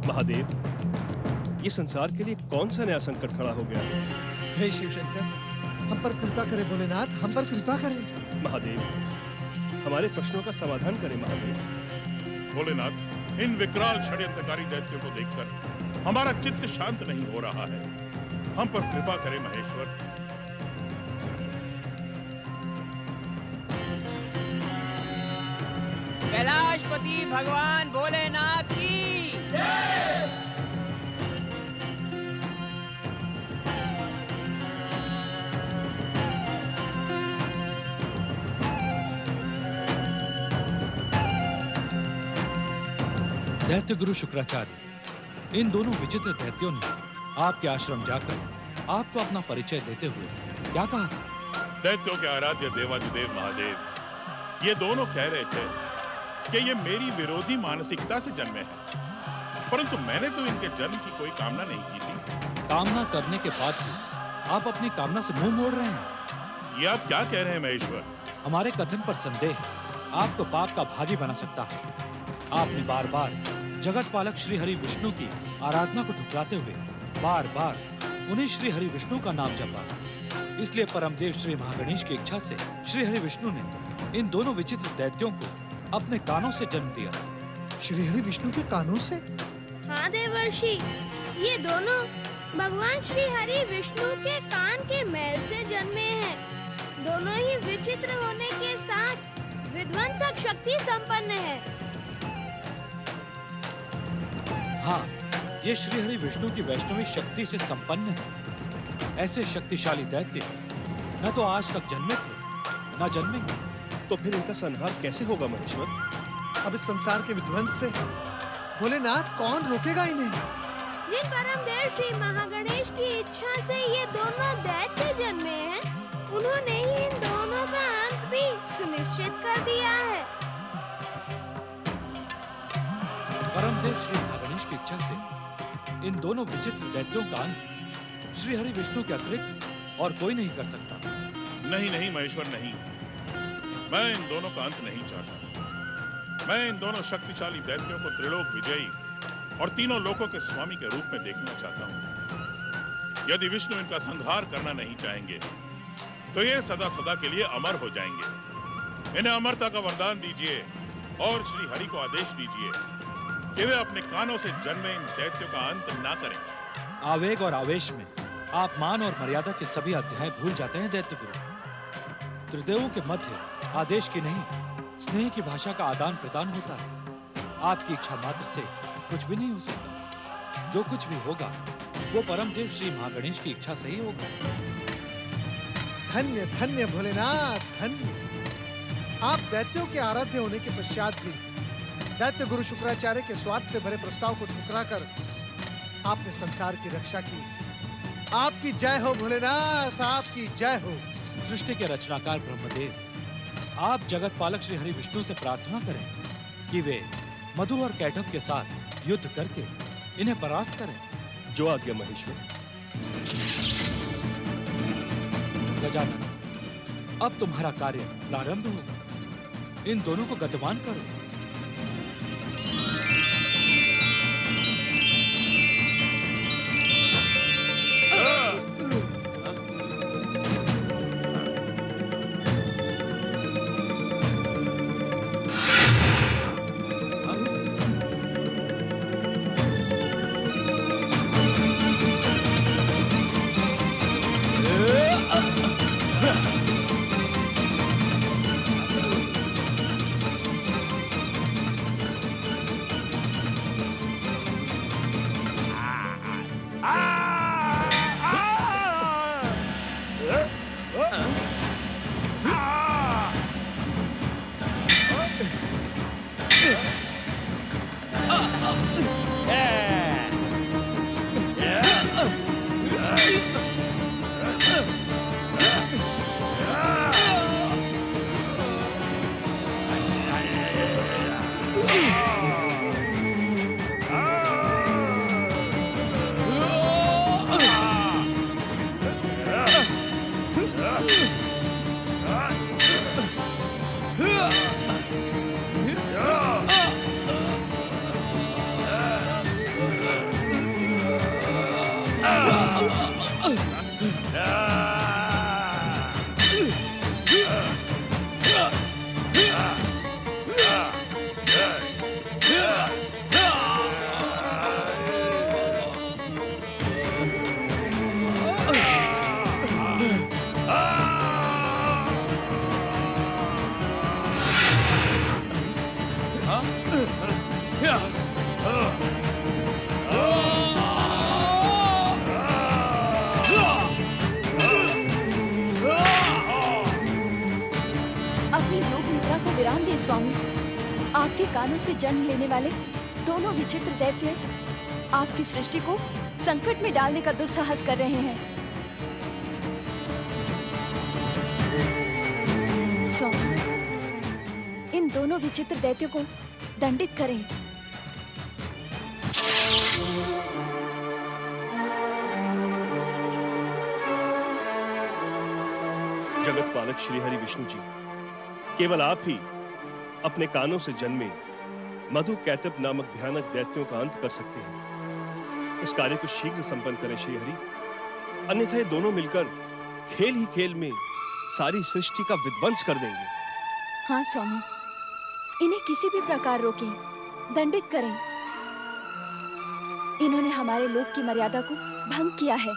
महादेव, ये संसार के लिए कौन सा नया संकट खड़ा हो गया है? हे शिव शंकर, हम पर कृपा करें भोलेनाथ, हम पर कृपा करें। महादेव, हमारे प्रश्नों का समाधान करें महादेव। भोलेनाथ, इन विकराल षड्यंत्रकारी दैत्यों को देखकर हमारा चित्त शांत नहीं हो रहा है। हम पर कृपा करें महेश्वर। कैलाशपति भगवान भोलेनाथ की दैत्य गुरु शुक्राचार्य, इन दोनों विचित्र दैत्यों ने आपके आश्रम जाकर आपको अपना परिचय देते हुए क्या कहा था? दैत्यों के आराध्य देवाधिदेव महादेव, ये दोनों कह रहे थे कि ये मेरी विरोधी मानसिकता से जन्मे हैं, परंतु मैंने तो इनके जन्म की कोई कामना नहीं की थी। कामना करने के बाद भी आप अपनी कामना से मुंह मोड़ रहे हैं। ये आप क्या कह रहे हैं महेश्वर? हमारे कथन पर संदेह आपको पाप का भागी बना सकता है। आपने बार बार जगत पालक श्री हरि विष्णु की आराधना को ठुकराते हुए बार बार उन्हें श्री हरि विष्णु का नाम जपा। इसलिए परमदेव श्री महागणेश की इच्छा से श्री हरि विष्णु ने इन दोनों विचित्र दैत्यों को अपने कानों से जन्म दिया। श्री हरि विष्णु के कानों से? हाँ देवर्षि, ये दोनों भगवान श्री हरि विष्णु के कान के मैल से जन्मे हैं। दोनों ही विचित्र होने के साथ विध्वंसक शक्ति संपन्न है। हाँ, ये श्री हरि विष्णु की वैष्णवी शक्ति से संपन्न है। ऐसे शक्तिशाली दैत्य न तो आज तक जन्मे थे, न जन्मेंगे। तो फिर इनका संहार कैसे होगा महेश्वर? अब इस संसार के विध्वंस से भोलेनाथ कौन रोकेगा इन्हें? जिन परमदेव श्री महागणेश की इच्छा से ये दोनों दैत्य जन्मे हैं, उन्होंने ही इन दोनों का अंत भी सुनिश्चित कर दिया है। परमदेव श्री महागणेश की इच्छा से इन दोनों विचित्र दैत्यों का अंत श्री हरि विष्णु के अतिरिक्त और कोई नहीं कर सकता। नहीं नहीं महेश्वर, नहीं, मैं इन दोनों का अंत नहीं चाहता। मैं इन दोनों शक्तिशाली दैत्यों को त्रिलोक विजयी और तीनों लोकों के स्वामी के रूप में देखना चाहता हूँ। यदि विष्णु इनका संहार करना नहीं चाहेंगे तो ये सदा सदा के लिए अमर हो जाएंगे। इन्हें अमरता का वरदान दीजिए और श्री हरि को आदेश दीजिए कि वे अपने कानों से जन्मे इन दैत्यों का अंत ना करें। आवेग और आवेश में आप मान और मर्यादा के सभी अध्याय भूल जाते हैं दैत्य गुरु। त्रिदेवों के मध्य आदेश की नहीं, स्नेह की भाषा का आदान प्रदान होता है। आपकी इच्छा मात्र से कुछ भी नहीं हो सकता। जो कुछ भी होगा वो परमदेव श्री महागणेश की इच्छा से ही होगा। धन्य धन्य भोलेनाथ, धन्य। आप दैत्यों के आराध्य होने के पश्चात भी दैत्य गुरु शुक्राचार्य के स्वार्थ से भरे प्रस्ताव को ठुकराकर आपने संसार की रक्षा की। आपकी जय हो भोलेनाथ, आपकी जय हो। सृष्टि के रचनाकार ब्रह्मदेव, आप जगत पालक श्री हरि विष्णु से प्रार्थना करें कि वे मधु और कैटभ के साथ युद्ध करके इन्हें परास्त करें। जो आज्ञा महेश्वर। गजानन, अब तुम्हारा कार्य प्रारंभ होगा। इन दोनों को गतिमान करो। लोक निद्रा को विराम दे स्वामी। आपके कानों से जन्म लेने वाले दोनों विचित्र दैत्य आपकी सृष्टि को संकट में डालने का दुस्साहस कर रहे हैं। स्वामी, इन दोनों विचित्र दैत्यों को दंडित करें। जगत पालक श्री हरि विष्णु जी, केवल आप ही अपने कानों से जन्मे मधु कैटब नामक भयानक दैत्यों का अंत कर सकते हैं। इस कार्य को शीघ्र संपन्न करें श्री हरि, अन्यथा ये दोनों मिलकर खेल ही खेल में सारी सृष्टि का विध्वंस कर देंगे। हाँ स्वामी, इन्हें किसी भी प्रकार रोकें, दंडित करें। इन्होंने हमारे लोक की मर्यादा को भंग किया है।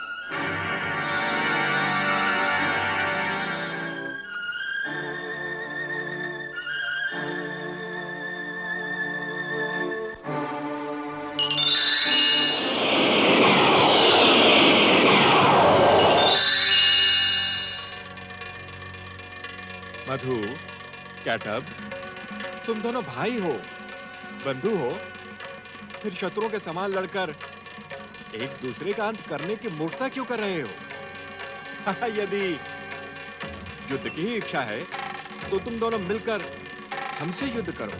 मधु, कैटब, तुम दोनों भाई हो, बंधु हो, फिर शत्रुओं के समान लड़कर एक दूसरे का अंत करने की मूर्खता क्यों कर रहे हो? यदि युद्ध की ही इच्छा है तो तुम दोनों मिलकर हमसे युद्ध करो।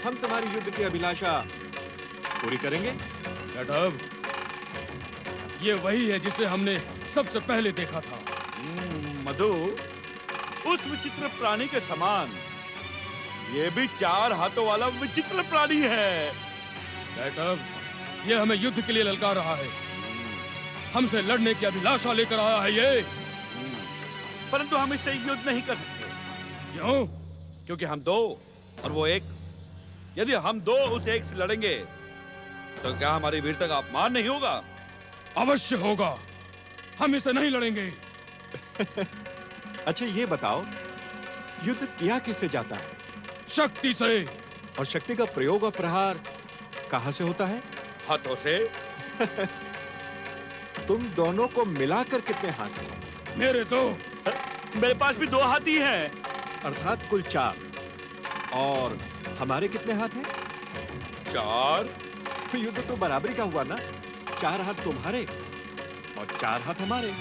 हम तुम्हारी युद्ध की अभिलाषा पूरी करेंगे। कैटब, ये वही है जिसे हमने सबसे पहले देखा था। मधु, उस विचित्र प्राणी के समान ये भी 4 हाथों वाला विचित्र प्राणी है। कैटब, ये हमें युद्ध के लिए ललकार रहा है। हमसे लड़ने की अभिलाषा लेकर आया है ये। परंतु हम इससे युद्ध नहीं कर सकते। क्यों? क्योंकि हम 2 और वो 1। यदि हम 2 उस 1 से लड़ेंगे तो क्या हमारी वीरता का अपमान नहीं होगा? अवश्य होगा। हम इसे नहीं लड़ेंगे। अच्छा ये बताओ, युद्ध किया किससे जाता है? शक्ति से। और शक्ति का प्रयोग और प्रहार कहां से होता है? हाथों से। तुम दोनों को मिलाकर कितने हाथ हैं? मेरे 2। मेरे पास भी 2 हाथ ही हैं। अर्थात कुल 4। और हमारे कितने हाथ हैं? 4। युद्ध तो बराबरी का हुआ ना। 4 हाथ तुम्हारे और 4 हाथ हमारे।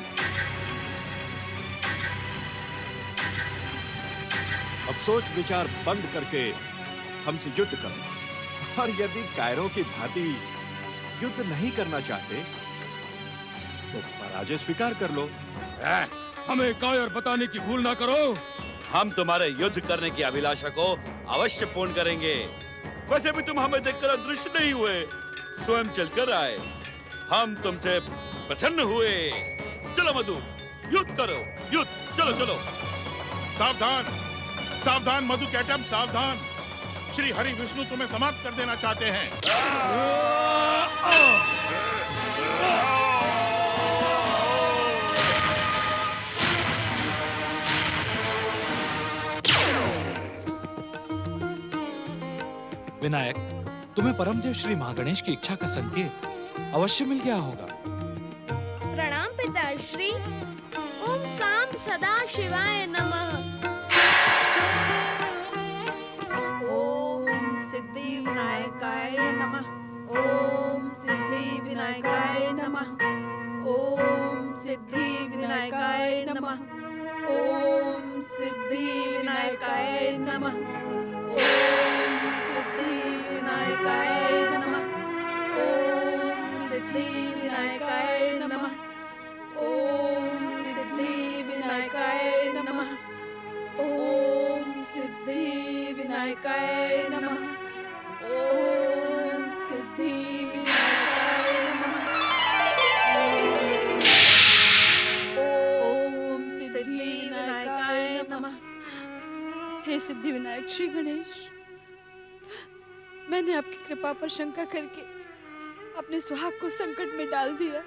अब सोच विचार बंद करके हमसे युद्ध करो। और यदि कायरों की भांति युद्ध नहीं करना चाहते तो पराजय स्वीकार कर लो। हमें कायर बताने की भूल ना करो। हम तुम्हारे युद्ध करने की अभिलाषा को अवश्य पूर्ण करेंगे। वैसे भी तुम हमें देखकर अदृश्य नहीं हुए, स्वयं चलकर आए। हम तुमसे प्रसन्न हुए। चलो मधु, युद्ध करो, युद्ध। चलो चलो। सावधान, सावधान मधु कैटब, सावधान। श्री हरि विष्णु तुम्हें समाप्त कर देना चाहते हैं। विनायक, तुम्हें परमदेव श्री महागणेश की इच्छा का संकेत अवश्य मिल गया होगा। प्रणाम पिताश्री। ओम साम सदा शिवाय नमः। ओम सिद्धि विनायकाय नमः। ओम सिद्धि विनायकाय नमः। ओम सिद्धि विनायकाय नमः। ओम सिद्धि विनायकाय नमः। ओम सिद्धि विनायकाय नमः। ओम सिद्धि विनायकाय नमः। ओम सिद्धि विनायकाय नमः। ओम सिद्धि विनायकाय नमः। ओम सिद्धि विनायकाय नमः। ओम सिद्धि विनायकाय नमः। हे सिद्धि विनायक श्री गणेश, मैंने आपकी कृपा पर शंका करके अपने सुहाग को संकट में डाल दिया।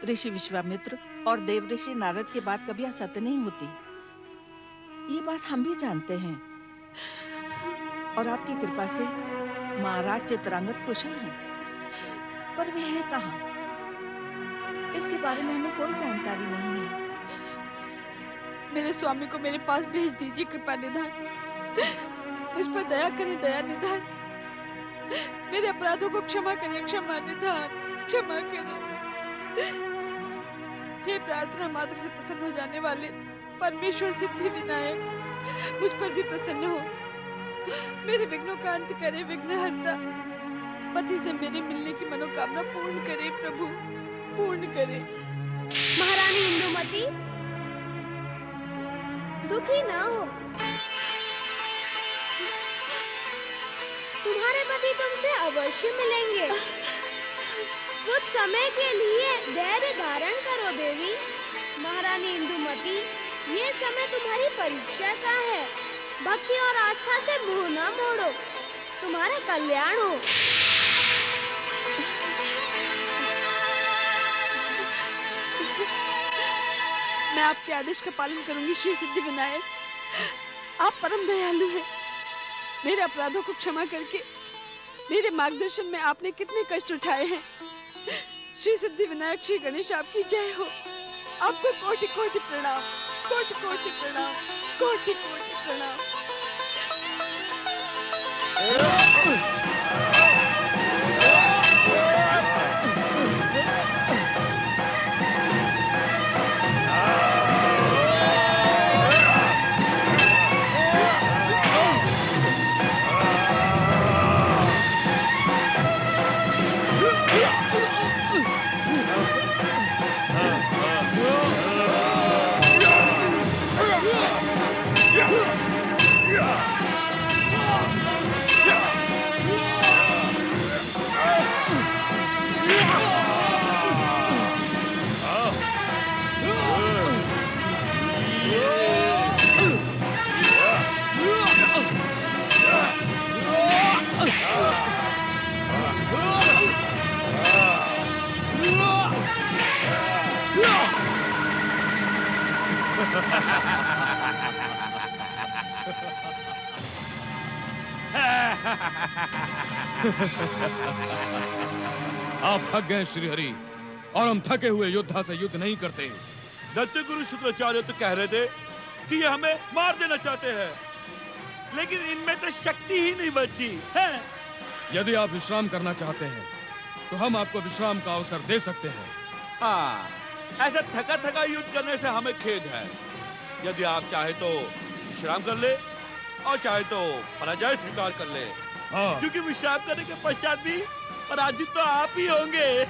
ऋषि विश्वामित्र और देव ऋषि नारद की बात कभी असत्य नहीं होती, ये बात हम भी जानते हैं। और आपकी कृपा से महाराज चित्रांगद कुशल हैं, पर वे हैं कहाँ? इसके बारे में हमें कोई जानकारी नहीं है। मेरे स्वामी को मेरे पास भेज दीजिए कृपा निधान। मुझ पर दया करें दया निधान। मेरे अपराधों को क्षमा करें क्षमा निधान, क्षमा करें। हे प्रार्थना मात्र से प्रसन्न हो जाने वाले परमेश्वर सिद्धि विनायक, मुझ पर भी प्रसन्न हो। मेरे विघ्नों का अंत करे विघ्नहर्ता। पति से मेरे मिलने की मनोकामना पूर्ण करे प्रभु, पूर्ण करे। महारानी इंदुमती, दुखी ना हो। तुम्हारे पति तुमसे अवश्य मिलेंगे। कुछ समय के लिए धैर्य धारण करो देवी। महारानी इंदुमती, ये समय तुम्हारी परीक्षा का है। भक्ति और आस्था से मुंह न मोड़ो, तुम्हारा कल्याण हो। मैं आपके आदेश का पालन करूंगी श्री सिद्धि विनायक। आप परम दयालु हैं। मेरे अपराधों को क्षमा करके मेरे मार्गदर्शन में आपने कितने कष्ट उठाए हैं। श्री सिद्धि विनायक श्री गणेश आपकी जय हो। आपको कोटि कोटि प्रणाम, कोटि कोटि प्रणाम, कोटि कोटि प्रणाम। आप थक गए श्रीहरि, और हम थके हुए योद्धा से युद्ध नहीं करते। दैत्य गुरु शुक्राचार्य तो कह रहे थे कि ये हमें मार देना चाहते हैं, लेकिन इनमें तो शक्ति ही नहीं बची है। यदि आप विश्राम करना चाहते हैं तो हम आपको विश्राम का अवसर दे सकते हैं। हाँ, ऐसा थका थका युद्ध करने से हमें खेद है। यदि आप चाहे तो विश्राम कर ले, और चाहे तो पराजय स्वीकार कर ले। हाँ। क्योंकि विश्राम करने के पश्चात भी पराजित तो आप ही होंगे।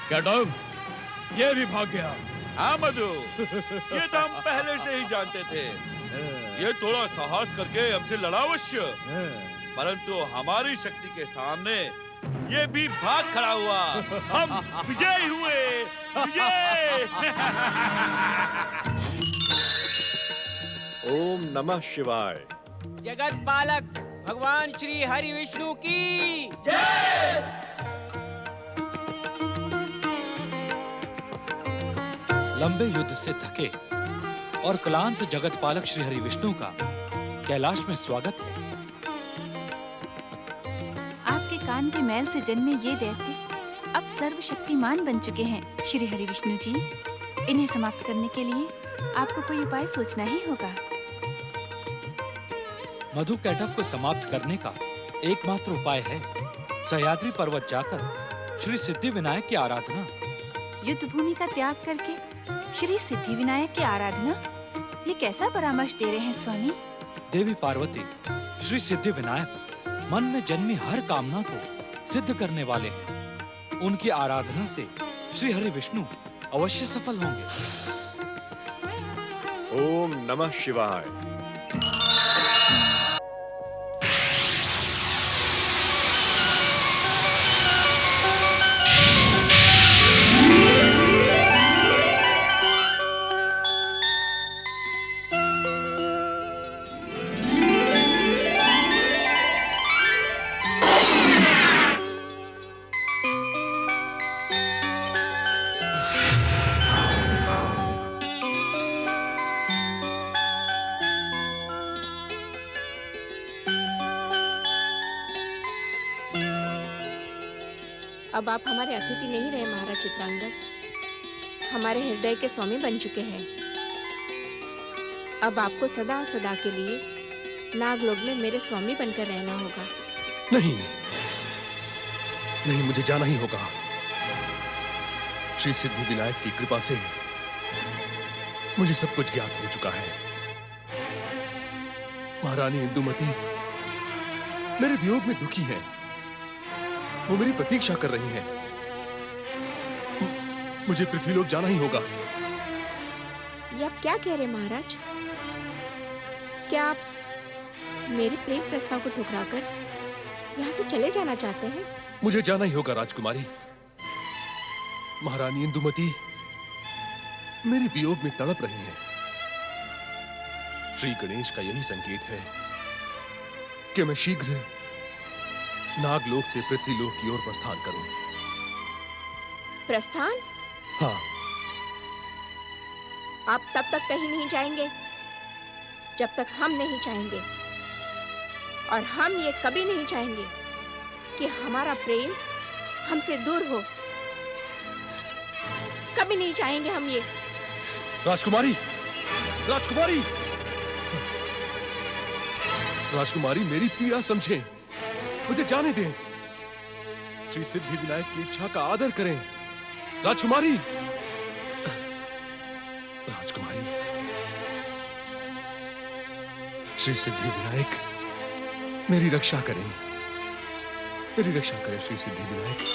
कैटब, ये भी भाग गया। हाँ मधु, ये तो हम पहले से ही जानते थे। ये थोड़ा साहस करके हमसे लड़ा अवश्य, परंतु हमारी शक्ति के सामने ये भी भाग खड़ा हुआ। हम विजयी हुए, विजय। ओम नमः शिवाय। जगत पालक भगवान श्री हरि विष्णु की लंबे युद्ध से थके और क्लांत जगत पालक श्री हरि विष्णु का कैलाश में स्वागत है। आपके कान के मैल से जन्मे ये दैत्य अब सर्वशक्तिमान बन चुके हैं। श्री हरि विष्णु जी, इन्हें समाप्त करने के लिए आपको कोई उपाय सोचना ही होगा। मधु कैटब को समाप्त करने का एकमात्र उपाय है सह्याद्री पर्वत जाकर श्री सिद्धि विनायक की आराधना। युद्ध भूमि का त्याग करके श्री सिद्धि विनायक की आराधना, ये कैसा परामर्श दे रहे हैं स्वामी? देवी पार्वती, श्री सिद्धि विनायक मन में जन्मी हर कामना को सिद्ध करने वाले हैं। उनकी आराधना से श्री हरि विष्णु अवश्य सफल होंगे। ओम नमः शिवाय। अब आप हमारे अतिथि नहीं रहे महाराज चित्रांगद, हमारे हृदय के स्वामी बन चुके हैं। अब आपको सदा सदा के लिए नागलोक में मेरे स्वामी बनकर रहना होगा। नहीं नहीं, मुझे जाना ही होगा। श्री सिद्धि विनायक की कृपा से मुझे सब कुछ ज्ञात हो चुका है। महारानी इंदुमती मेरे वियोग में दुखी हैं। वो मेरी प्रतीक्षा कर रही हैं। मुझे पृथ्वीलोक जाना ही होगा। ये आप क्या कह रहे हैं महाराज? क्या आप मेरे प्रेम प्रस्ताव को ठुकराकर यहाँ से चले जाना चाहते हैं? मुझे जाना ही होगा राजकुमारी। महारानी इंदुमती मेरे वियोग में तड़प रही हैं। श्री गणेश का यही संकेत है कि मैं शीघ्र नागलोक से पृथ्वीलोक की ओर प्रस्थान करूं। प्रस्थान? हाँ। आप तब तक कहीं नहीं जाएंगे जब तक हम नहीं चाहेंगे, और हम ये कभी नहीं चाहेंगे कि हमारा प्रेम हमसे दूर हो। कभी नहीं चाहेंगे हम ये। राजकुमारी, राजकुमारी, राजकुमारी, मेरी पीड़ा समझें, मुझे जाने दें। श्री सिद्धि विनायक की इच्छा का आदर करें। राजकुमारी, राजकुमारी, श्री सिद्धि विनायक मेरी रक्षा करें, मेरी रक्षा करें श्री सिद्धि विनायक।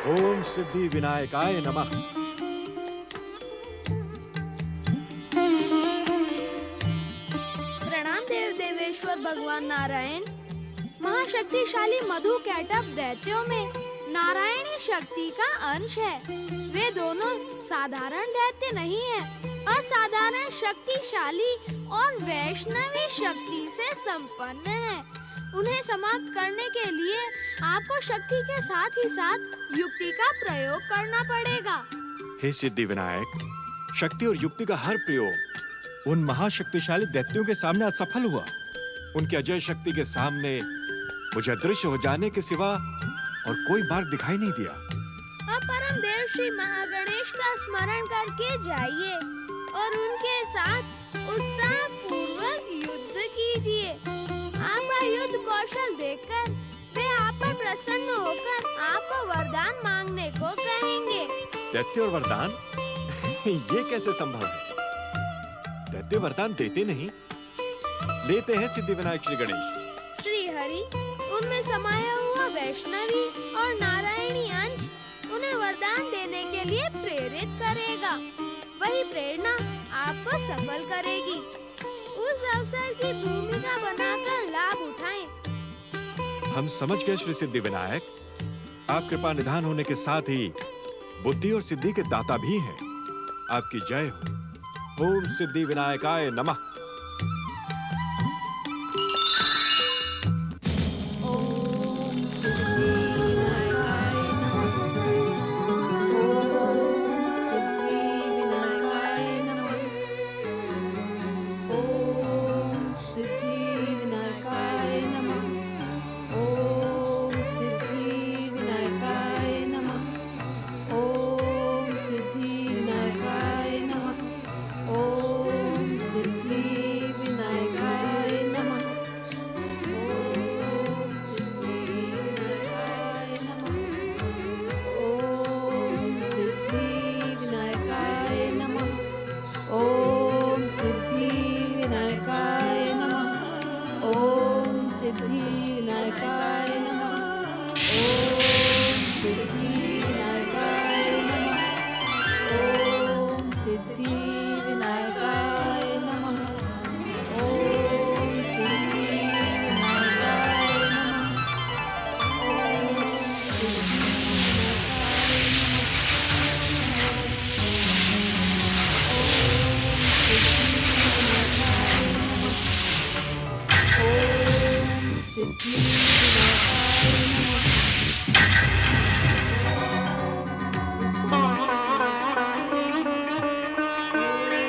ओम सिद्धि विनायकाय नमः। प्रणाम देव देवेश्वर भगवान नारायण। महाशक्तिशाली मधु कैटअप दैत्यों में नारायणी शक्ति का अंश है। वे दोनों साधारण दैत्य नहीं है, असाधारण शक्तिशाली और वैष्णवी शक्ति से संपन्न है। उन्हें समाप्त करने के लिए आपको शक्ति के साथ ही साथ युक्ति का प्रयोग करना पड़ेगा। हे सिद्धि विनायक, शक्ति और युक्ति का हर प्रयोग उन महाशक्तिशाली दैत्यों के सामने असफल हुआ। उनकी अजय शक्ति के सामने मुझे अदृश्य हो जाने के सिवा और कोई मार्ग दिखाई नहीं दिया। अब परम देव श्री महागणेश का स्मरण करके जाइए और उनके साथ उत्साह पूर्वक युद्ध कीजिए। आपका युद्ध कौशल देखकर वे आप पर प्रसन्न होकर आपको वरदान मांगने को कहेंगे। दैत्य और वरदान ये कैसे संभव है? दैत्य वरदान देते नहीं, लेते हैं सिद्धि विनायक श्री गणेश। श्री हरि उनमें समाया हुआ वैष्णवी और नारायणी अंश उन्हें वरदान देने के लिए प्रेरित करेगा। वही प्रेरणा आपको सफल करेगी। उस अवसर की भूमिका बनाकर लाभ उठाएं। हम समझ गए श्री सिद्धि विनायक। आप कृपा निधान होने के साथ ही बुद्धि और सिद्धि के दाता भी हैं। आपकी जय हो। ओम सिद्धि विनायकाय नमः।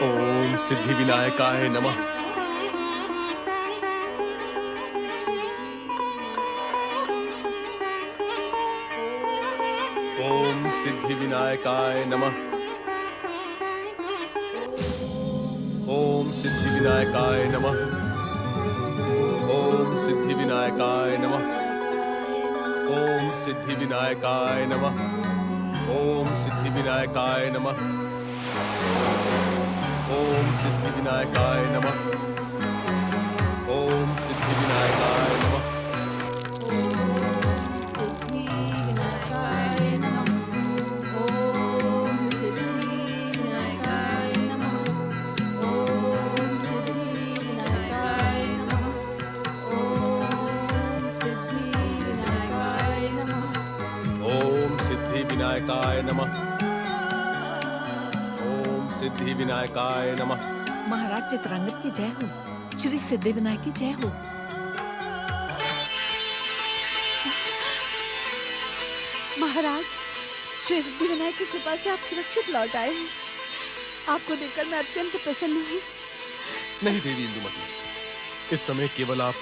ओम सिद्धि विनायकाय नमः। ओम सिद्धि विनायकाय नमः। ओम सिद्धि विनायकाय नमः। ओम सिद्धि विनायकाय नमः। ओम सिद्धि विनायकाय नमः। ओम सिद्धि विनायकाय नमः। ओम सिद्धि विनायकाय नमः। ओम सिद्धि विनायकाय नमः। विनायकाय नमः। ओम सिद्धि विनायकाय नमः। महाराज चित्रांगद की जय हो, श्री सिद्धि विनायक की जय हो। महाराज, श्री सिद्धि विनायक की कृपा से आप सुरक्षित लौट आए हैं। आपको देखकर मैं अत्यंत प्रसन्न हूँ। नहीं देवी इंदुमती, इस समय केवल आप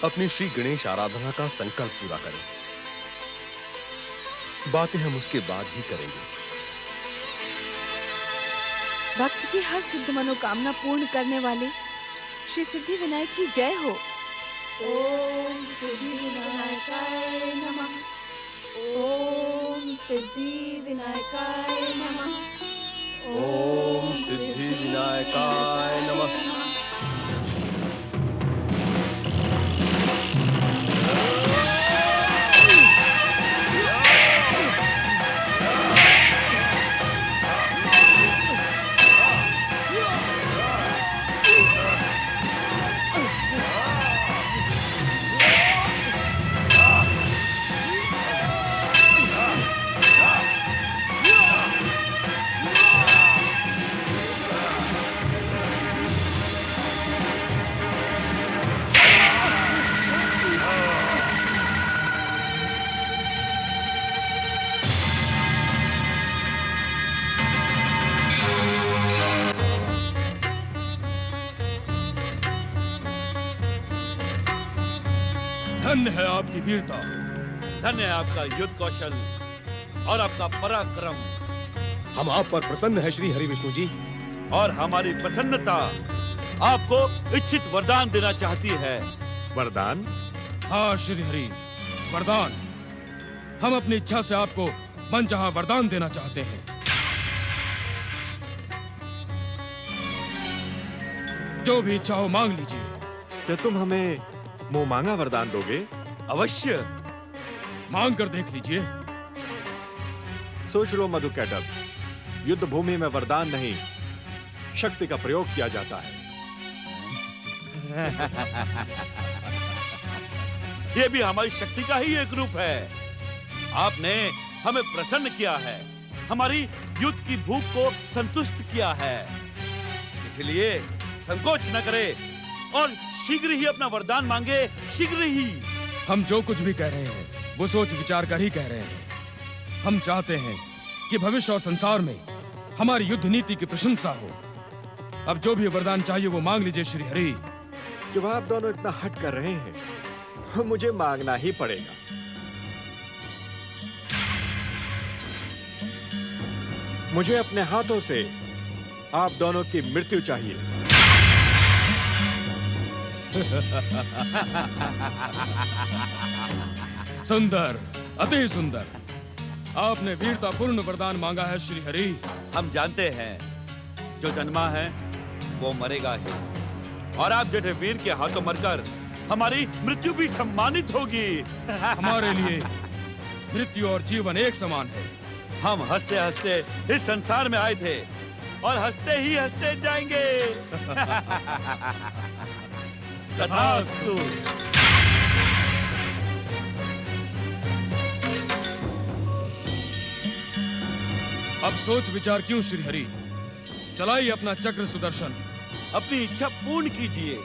अपनी श्री गणेश आराधना का संकल्प पूरा करें। बातें हम उसके बाद ही करेंगे। भक्त की हर सिद्ध मनोकामना पूर्ण करने वाले श्री सिद्धि विनायक की जय हो। ओम सिद्धि विनायकाय नमः। ओम सिद्धि विनायकाय नमः। ओम सिद्धि विनायकाय नमः। धन्य है आपकी वीरता, धन्य है आपका युद्ध कौशल और आपका पराक्रम। हम आप पर प्रसन्न है श्री हरि विष्णु जी। और हमारी प्रसन्नता आपको इच्छित वरदान देना चाहती है। वरदान? हाँ श्री हरि, वरदान। हम अपनी इच्छा से आपको मनचाहा वरदान देना चाहते हैं। जो भी इच्छा हो मांग लीजिए। क्या तुम हमें मुंह मांगा वरदान दोगे? अवश्य। मांग कर देख लीजिए। सोच लो मधु कैटब, युद्ध भूमि में वरदान नहीं, शक्ति का प्रयोग किया जाता है। ये भी हमारी शक्ति का ही एक रूप है। आपने हमें प्रसन्न किया है, हमारी युद्ध की भूख को संतुष्ट किया है। इसलिए संकोच न करें और शीघ्र ही अपना वरदान मांगे, शीघ्र ही। हम जो कुछ भी कह रहे हैं वो सोच विचार कर ही कह रहे हैं। हम चाहते हैं कि भविष्य और संसार में हमारी युद्ध नीति की प्रशंसा हो। अब जो भी वरदान चाहिए वो मांग लीजिए श्री हरि। जब आप दोनों इतना हट कर रहे हैं तो मुझे मांगना ही पड़ेगा। मुझे अपने हाथों से आप दोनों की मृत्यु चाहिए। सुंदर, अति सुंदर। आपने वीरतापूर्ण वरदान मांगा है श्री हरि। हम जानते हैं जो जन्मा है वो मरेगा ही, और आप जैसे वीर के हाथों मरकर हमारी मृत्यु भी सम्मानित होगी। हमारे लिए मृत्यु और जीवन एक समान है। हम हंसते हंसते इस संसार में आए थे और हंसते ही हंसते जाएंगे। तथास्तु। अब सोच विचार क्यों श्री हरि, चलाइए अपना चक्र सुदर्शन। अपनी इच्छा पूर्ण कीजिए।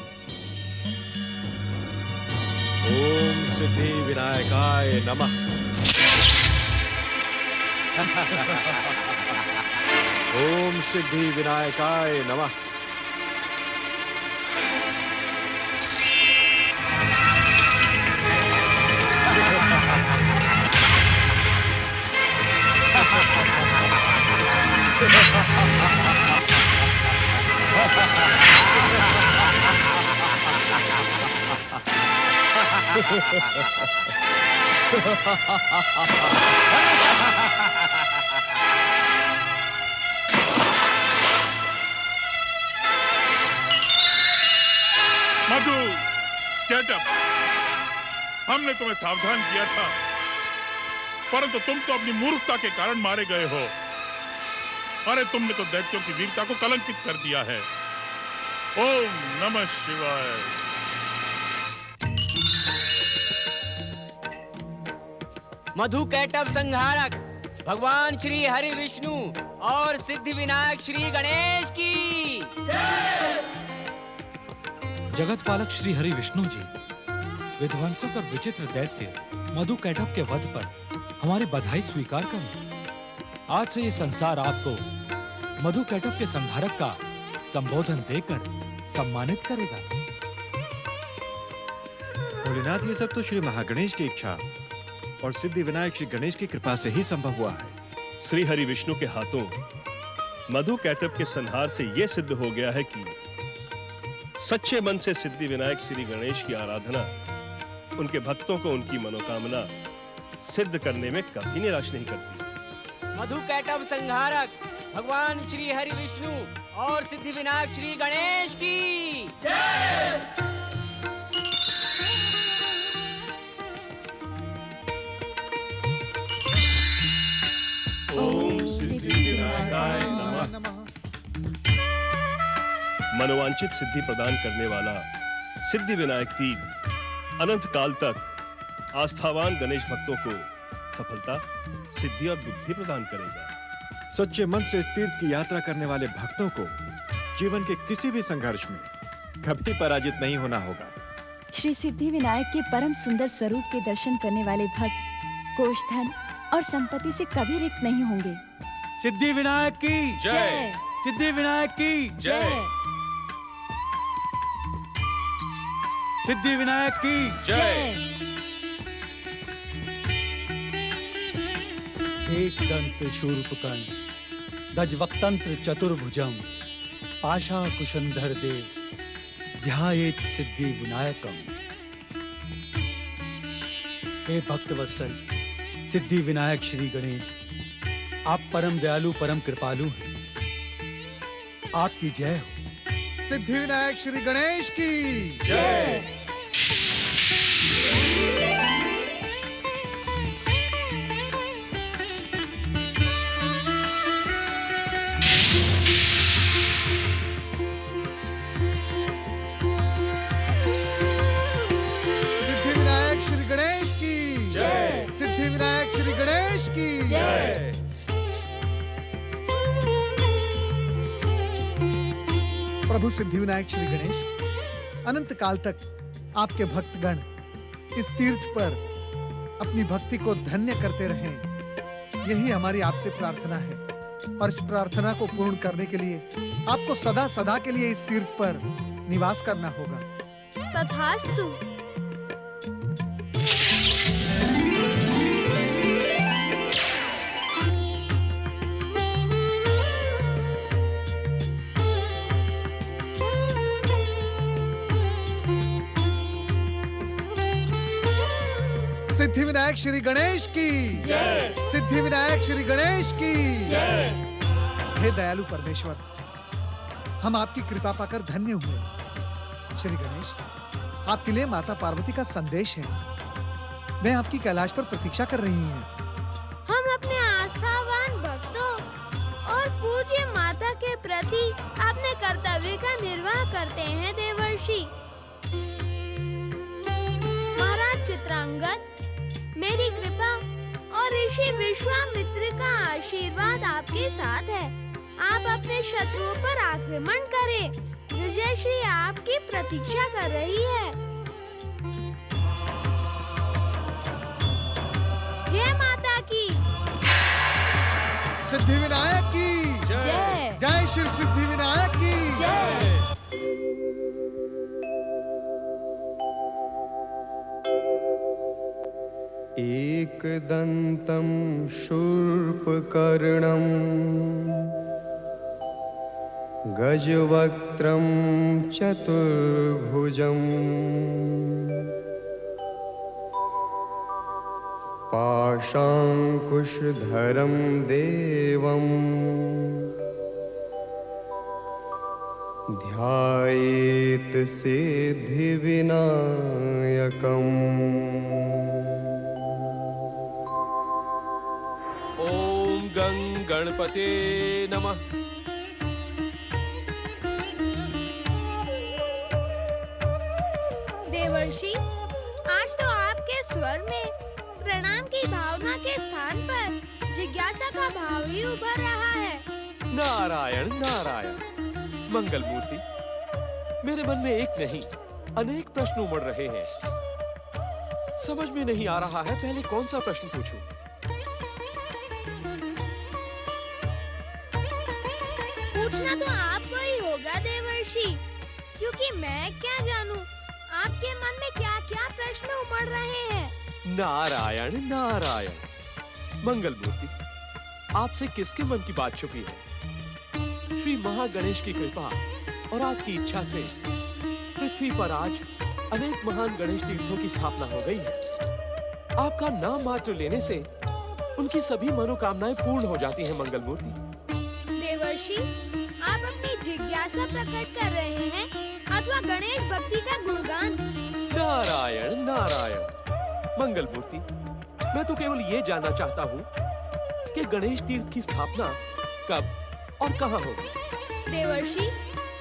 ओम सिद्धि विनायकाय नमः। ओम सिद्धि विनायकाय नमः। मधु, गेट अप। हमने तुम्हें सावधान किया था, परंतु तुम तो अपनी मूर्खता के कारण मारे गए हो। अरे तुमने तो दैत्यों की वीरता को कलंकित कर दिया है। ओम नमः शिवाय। मधु कैटब संहारक भगवान श्री हरि विष्णु और सिद्धि विनायक श्री गणेश की जगत पालक श्री हरि विष्णु जी, विध्वंसक और विचित्र दैत्य मधु कैटब के वध पर हमारी बधाई स्वीकार करें। आज से ये संसार आपको मधु कैटब के संहारक का संबोधन देकर सम्मानित करेगा। भोलेनाथ, ये सब तो श्री महागणेश की इच्छा और सिद्धि विनायक श्री गणेश की कृपा से ही संभव हुआ है। श्री हरि विष्णु के हाथों मधु कैटब के संहार से यह सिद्ध हो गया है कि सच्चे मन से सिद्धि विनायक श्री गणेश की आराधना उनके भक्तों को उनकी मनोकामना सिद्ध करने में कभी निराश नहीं करती। मधु कैटब संहारक भगवान श्री हरि विष्णु और सिद्धि विनायक श्री गणेश की ओम सिद्धि विनायकाय नमः। मनोवांछित सिद्धि प्रदान करने वाला सिद्धि विनायक तीर्थ अनंत काल तक आस्थावान गणेश भक्तों को सफलता, सिद्धि और बुद्धि प्रदान करेगा। सच्चे मन से इस तीर्थ की यात्रा करने वाले भक्तों को जीवन के किसी भी संघर्ष में कभी पराजित नहीं होना होगा। श्री सिद्धि विनायक के परम सुंदर स्वरूप के दर्शन करने वाले भक्त कोष धन और संपत्ति से कभी रिक्त नहीं होंगे। सिद्धि विनायक की जय। सिद्धि विनायक की जय। सिद्धि विनायक की जय। एक दंत शूर्पकर्ण गजवक्तंत्र चतुर्भुजम पाशाकुशंधर देव ध्यायेत सिद्धि विनायकम। हे भक्तवत्सल सिद्धि विनायक श्री गणेश, आप परम दयालु परम कृपालु हैं। आपकी जय हो। सिद्धि विनायक श्री गणेश की जय। जय। प्रभु सिद्धि विनायक श्री गणेश, अनंत काल तक आपके भक्तगण इस तीर्थ पर अपनी भक्ति को धन्य करते रहें, यही हमारी आपसे प्रार्थना है। और इस प्रार्थना को पूर्ण करने के लिए आपको सदा सदा के लिए इस तीर्थ पर निवास करना होगा। तथास्तु। सिद्धि विनायक श्री गणेश की जय। सिद्धि विनायक श्री गणेश की जय। हे दयालु परमेश्वर, हम आपकी कृपा पाकर धन्य हुए। श्री गणेश, आपके लिए माता पार्वती का संदेश है। मैं आपकी कैलाश पर प्रतीक्षा कर रही हूँ। हम अपने आस्थावान भक्तों और पूज्य माता के प्रति अपने कर्तव्य का निर्वाह करते हैं देवर्षि। महाराज चित्रांगद, मेरी कृपा और ऋषि विश्वामित्र का आशीर्वाद आपके साथ है। आप अपने शत्रुओं पर आक्रमण करें। विजयश्री आपकी प्रतीक्षा कर रही है। जय माता की। सिद्धि विनायक की जय। श्री सिद्धि विनायक की जय। एकदन्तं शूर्पकर्णं गजवक्त्रं चतुर्भुजम् पाशाङ्कुशधरं देवम् ध्यायेत् सिद्धिविनायकम्। ओम गं गणपते नमः। देवर्षि, आज तो आपके स्वर में प्रणाम की भावना के स्थान पर जिज्ञासा का भाव ही उभर रहा है। नारायण नारायण। मंगल मूर्ति, मेरे मन में एक नहीं अनेक प्रश्न उमड़ रहे हैं। समझ में नहीं आ रहा है पहले कौन सा प्रश्न पूछूं। पूछना तो आपको ही होगा देवर्षि, क्योंकि मैं क्या जानूं आपके मन में क्या क्या प्रश्न उमड़ रहे हैं। नारायण नारायण। मंगल मूर्ति, आपसे किसके मन की बात छुपी है? श्री महागणेश की कृपा और आपकी इच्छा से पृथ्वी पर आज अनेक महान गणेश तीर्थों की स्थापना हो गई है। आपका नाम मात्र लेने से उनकी सभी मनोकामनाएं पूर्ण हो जाती हैं। मंगल मूर्ति, देवर्षि, आप अपनी जिज्ञासा प्रकट कर रहे हैं अथवा गणेश भक्ति का गुणगान? नारायण नारायण। मंगल मूर्ति, मैं तो केवल ये जानना चाहता हूँ कि गणेश तीर्थ की स्थापना कब और कहाँ होगी। देवर्षि,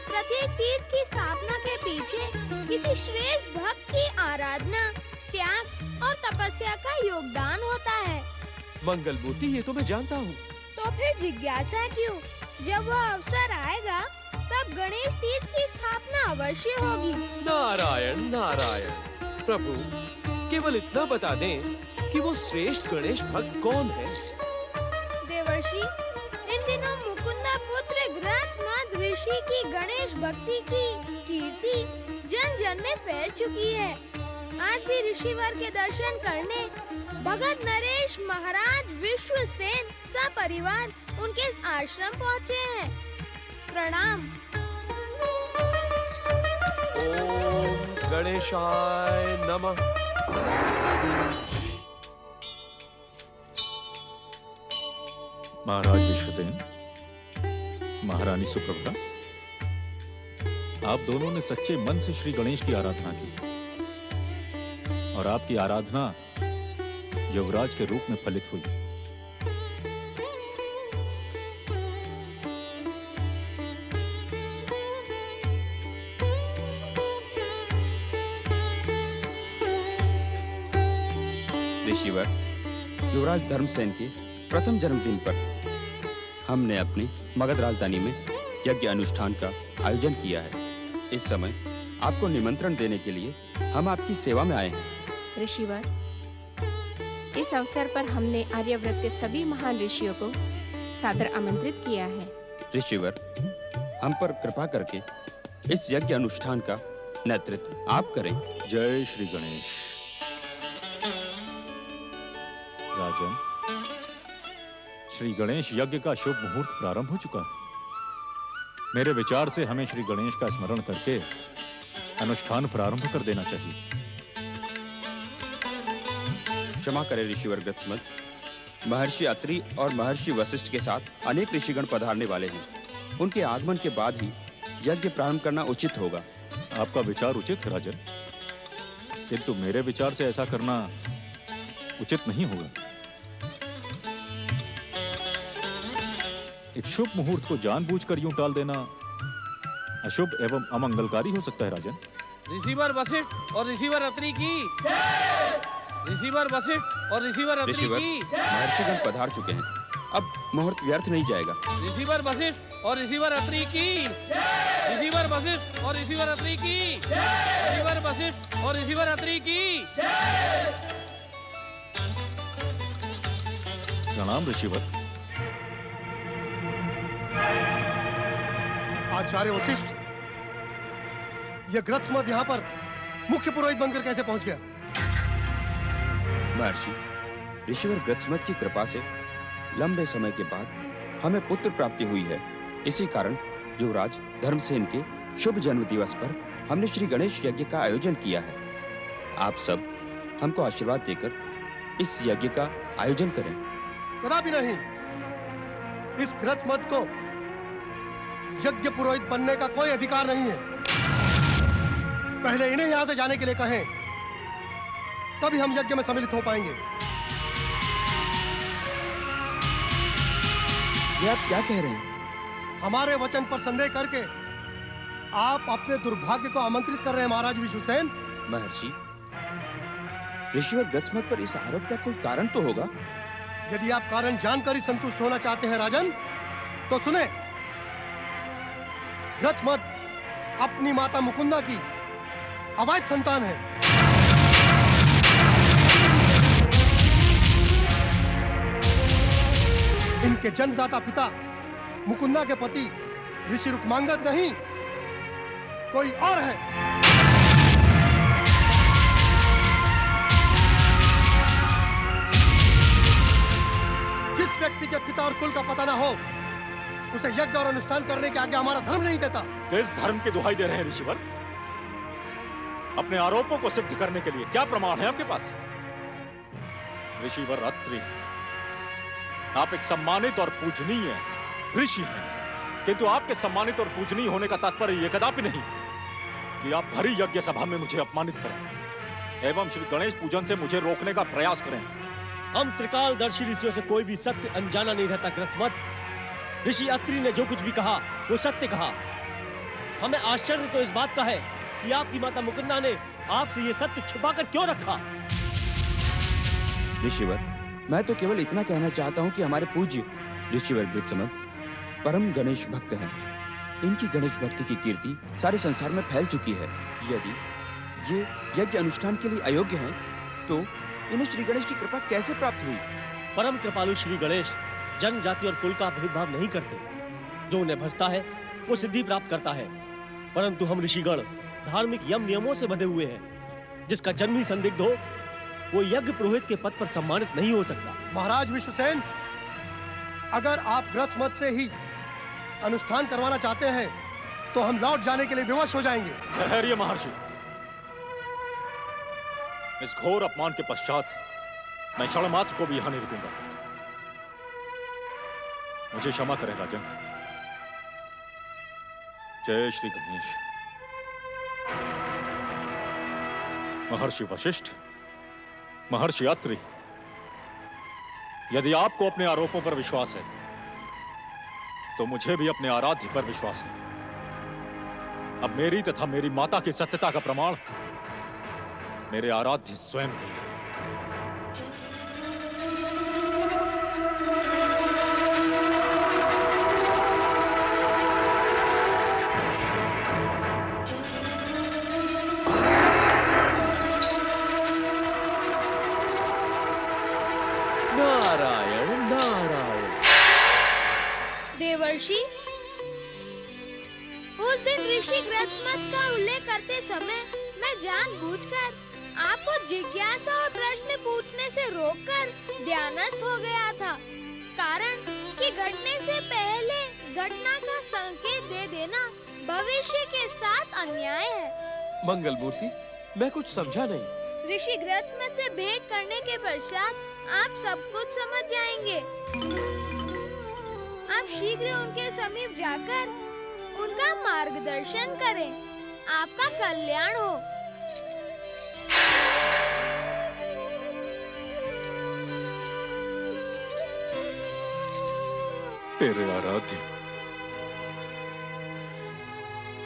प्रत्येक तीर्थ की स्थापना के पीछे किसी श्रेष्ठ भक्त की आराधना, त्याग और तपस्या का योगदान होता है। मंगल मूर्ति, ये तो मैं जानता हूँ। तो फिर जिज्ञासा क्यों? जब वह अवसर आएगा तब गणेश तीर्थ की स्थापना अवश्य होगी। नारायण नारायण। प्रभु, केवल इतना बता दें कि वो श्रेष्ठ गणेश भक्त कौन है? देवर्षि, इन दिनों मुकुंदा पुत्र ग्रहस्मद ऋषि की गणेश भक्ति की कीर्ति जन जन में फैल चुकी है। आज भी ऋषिवर के दर्शन करने भगत नरेश महाराज विश्वसेन सपरिवार उनके आश्रम पहुँचे हैं। प्रणाम। ओम गणेशाय नमः। महाराज विश्वसेन, महारानी सुप्रभा, आप दोनों ने सच्चे मन से श्री गणेश की आराधना की और आपकी आराधना युवराज के रूप में फलित हुई। ऋषिवर, युवराज धर्मसेन के प्रथम जन्मदिन पर हमने अपनी मगध राजधानी में यज्ञ अनुष्ठान का आयोजन किया है। इस समय आपको निमंत्रण देने के लिए हम आपकी सेवा में आए हैं। ऋषिवर, इस अवसर पर हमने आर्यव्रत के सभी महान ऋषियों को सादर आमंत्रित किया है। ऋषिवर, हम पर कृपा करके इस यज्ञ अनुष्ठान का नेतृत्व आप करें। जय श्री गणेश। राजन, श्री गणेश यज्ञ का शुभ मुहूर्त प्रारंभ हो चुका है। मेरे विचार से हमें श्री गणेश का स्मरण करके अनुष्ठान प्रारंभ कर देना चाहिए। क्षमा करें ऋषिवर ग्रत्समत, महर्षि अत्रि और महर्षि वशिष्ठ के साथ अनेक ऋषिगण पधारने वाले हैं। उनके आगमन के बाद ही यज्ञ प्रारंभ करना उचित होगा। आपका विचार उचित है राजन, किंतु मेरे विचार से ऐसा करना उचित नहीं होगा। एक शुभ मुहूर्त को जानबूझकर यूं टाल देना अशुभ एवं अमंगलकारी हो सकता है राजन। ऋषिवर वशिष्ठ और ऋषिवर अत्रि की, ऋषिवर वशिष्ठ और ऋषिवर अत्रि की। महर्षिगण पधार चुके हैं, अब मुहूर्त व्यर्थ नहीं जाएगा। ऋषिवर वशिष्ठ और ऋषिवर अत्रि की, ऋषिवर वशिष्ठ और ऋषिवर अत्रि की, ऋषिवर वशिष्ठ और ऋषिवर अत्रि की। प्रणाम ऋषिवर। आचार्य वशिष्ठ, यह ग्रत्समत यहाँ पर मुख्य पुरोहित बनकर कैसे पहुंच गया? महर्षि, ऋषिवर ग्रत्समत की कृपा से लंबे समय के बाद हमें पुत्र प्राप्ति हुई है। इसी कारण युवराज धर्मसेन के शुभ जन्म दिवस पर हमने श्री गणेश यज्ञ का आयोजन किया है। आप सब हमको आशीर्वाद देकर इस यज्ञ का आयोजन करें। कदापि नहीं। इस ग्रत्समत को यज्ञ पुरोहित बनने का कोई अधिकार नहीं है। पहले इन्हें यहां से जाने के लिए कहें, तभी हम यज्ञ में सम्मिलित हो पाएंगे। ये आप क्या कह रहे हैं? हमारे वचन पर संदेह करके आप अपने दुर्भाग्य को आमंत्रित कर रहे हैं महाराज विश्वसेन। महर्षि, ऋषिवर ग्रत्समत पर इस आरोप का कोई कारण तो होगा। यदि आप कारण जानकर ही संतुष्ट होना चाहते हैं राजन, तो सुने। ग्रत्समत अपनी माता मुकुंदा की अवैध संतान है। इनके जन्मदाता पिता मुकुंदा के पति ऋषि रुक्मांगद नहीं, कोई और है। जिस व्यक्ति के पिता और कुल का पता ना हो, उसे यज्ञ और अनुष्ठान करने की आज्ञा हमारा धर्म नहीं देता। किस धर्म की दुहाई दे रहे हैं ऋषिवर? अपने आरोपों को सिद्ध करने के लिए क्या प्रमाण है आपके पास? ऋषिवर अत्रि, आप एक सम्मानित और पूजनीय ऋषि हैं, किंतु आपके सम्मानित और पूजनीय होने का तात्पर्य यह कदापि नहीं कि आप भरी यज्ञ सभा में मुझे अपमानित करें एवं श्री गणेश पूजन से मुझे रोकने का प्रयास करें। हम त्रिकालदर्शी ऋषियों से कोई भी सत्य अनजाना नहीं रहता ग्रत्समत। ऋषि अत्रि ने जो कुछ भी कहा वो सत्य कहा। हमें आश्चर्य तो इस बात का है कि आपकी माता मुकुंदा ने आपसे ये सत्य छुपाकर क्यों रखा। ऋषिवर, मैं तो केवल इतना कहना चाहता हूँ कि हमारे पूज्य ऋषिवर ग्रत्समत परम गणेश भक्त हैं। इनकी गणेश भक्ति की कीर्ति सारे संसार में फैल चुकी है। यदि ये यज्ञ अनुष्ठान के लिए अयोग्य हैं, तो इन्हें श्री गणेश की कृपा कैसे प्राप्त हुई? परम कृपालु श्री गणेश जन्म, जाति और कुल का भेदभाव नहीं करते। जो उन्हें भजता है वो सिद्धि प्राप्त करता है। परंतु हम ऋषिगण धार्मिक यम नियमों से बंधे हुए हैं। जिसका जन्म ही संदिग्ध हो, वो यज्ञ पुरोहित के पद पर सम्मानित नहीं हो सकता। महाराज विश्वसेन, अगर आप ग्रत्समत से ही अनुष्ठान करवाना चाहते हैं, तो हम लौट जाने के लिए विवश हो जाएंगे। ठहरिए महर्षि, इस घोर अपमान के पश्चात मैं क्षण मात्र को भी यहां नहीं रुकूंगा। मुझे क्षमा करें राजन। जय श्री गणेश। महर्षि वशिष्ठ, महर्षि अत्रि, यदि आपको अपने आरोपों पर विश्वास है, तो मुझे भी अपने आराध्य पर विश्वास है। अब मेरी तथा मेरी माता की सत्यता का प्रमाण मेरे आराध्य स्वयं देंगे। नारायण नारायण। देवर्षि, उस दिन ऋषि ग्रत्समत का उल्लेख करते समय मैं जानबूझकर आपको जिज्ञासा और प्रश्न पूछने से रोककर ध्यानस्थ हो गया था। कारण कि घटने से पहले घटना का संकेत दे देना भविष्य के साथ अन्याय है। मंगल मूर्ति, मैं कुछ समझा नहीं। ऋषि ग्रत्समत से भेंट करने के पश्चात आप सब कुछ समझ जाएंगे। आप शीघ्र उनके समीप जाकर उनका मार्गदर्शन करें। आपका कल्याण हो। मेरे आराध्य,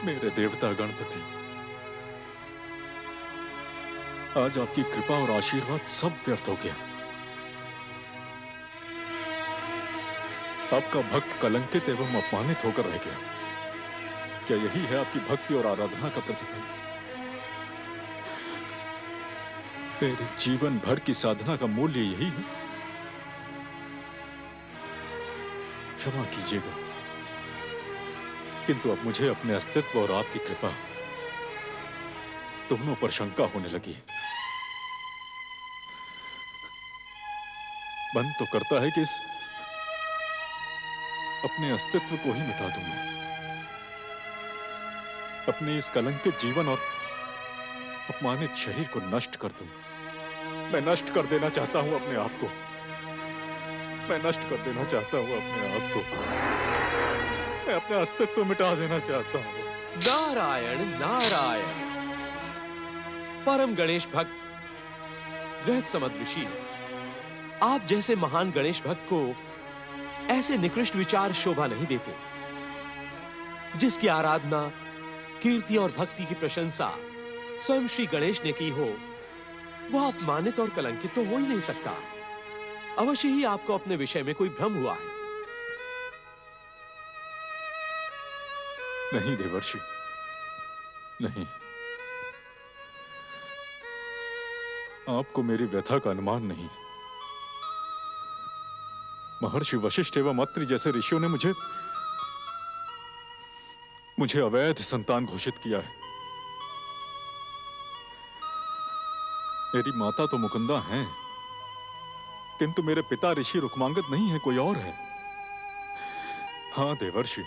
मेरे देवता गणपति, आज आपकी कृपा और आशीर्वाद सब व्यर्थ हो गया। आपका भक्त कलंकित एवं अपमानित होकर रह गया। क्या यही है आपकी भक्ति और आराधना का प्रतिफल? मेरे जीवन भर की साधना का मूल्य यही है? क्षमा कीजिएगा, किंतु अब मुझे अपने अस्तित्व और आपकी कृपा दोनों पर शंका होने लगी। मन तो करता है कि इस अपने अस्तित्व को ही मिटा दूं मैं, अपने इस कलंकित जीवन और अपमानित शरीर को नष्ट कर दूं। मैं नष्ट कर देना चाहता हूं अपने आप को। मैं नष्ट कर देना चाहता हूं अपने आप को। मैं अपना अस्तित्व मिटा देना चाहता हूं। नारायण नारायण। परम गणेश भक्त गृहस्थ समद ऋषि, आप जैसे महान गणेश भक्त को ऐसे निकृष्ट विचार शोभा नहीं देते। जिसकी आराधना, कीर्ति और भक्ति की प्रशंसा स्वयं श्री गणेश ने की हो, वह अपमानित और कलंकित तो हो ही नहीं सकता। अवश्य ही आपको अपने विषय में कोई भ्रम हुआ है। नहीं देवर्षि, नहीं। आपको मेरी व्यथा का अनुमान नहीं। महर्षि वशिष्ठ एवं अत्रि जैसे ऋषियों ने मुझे अवैध संतान घोषित किया है। मेरी माता तो मुकुंदा हैं, किंतु मेरे पिता ऋषि रुक्मांगद नहीं है, कोई और है। हाँ देवर्षि,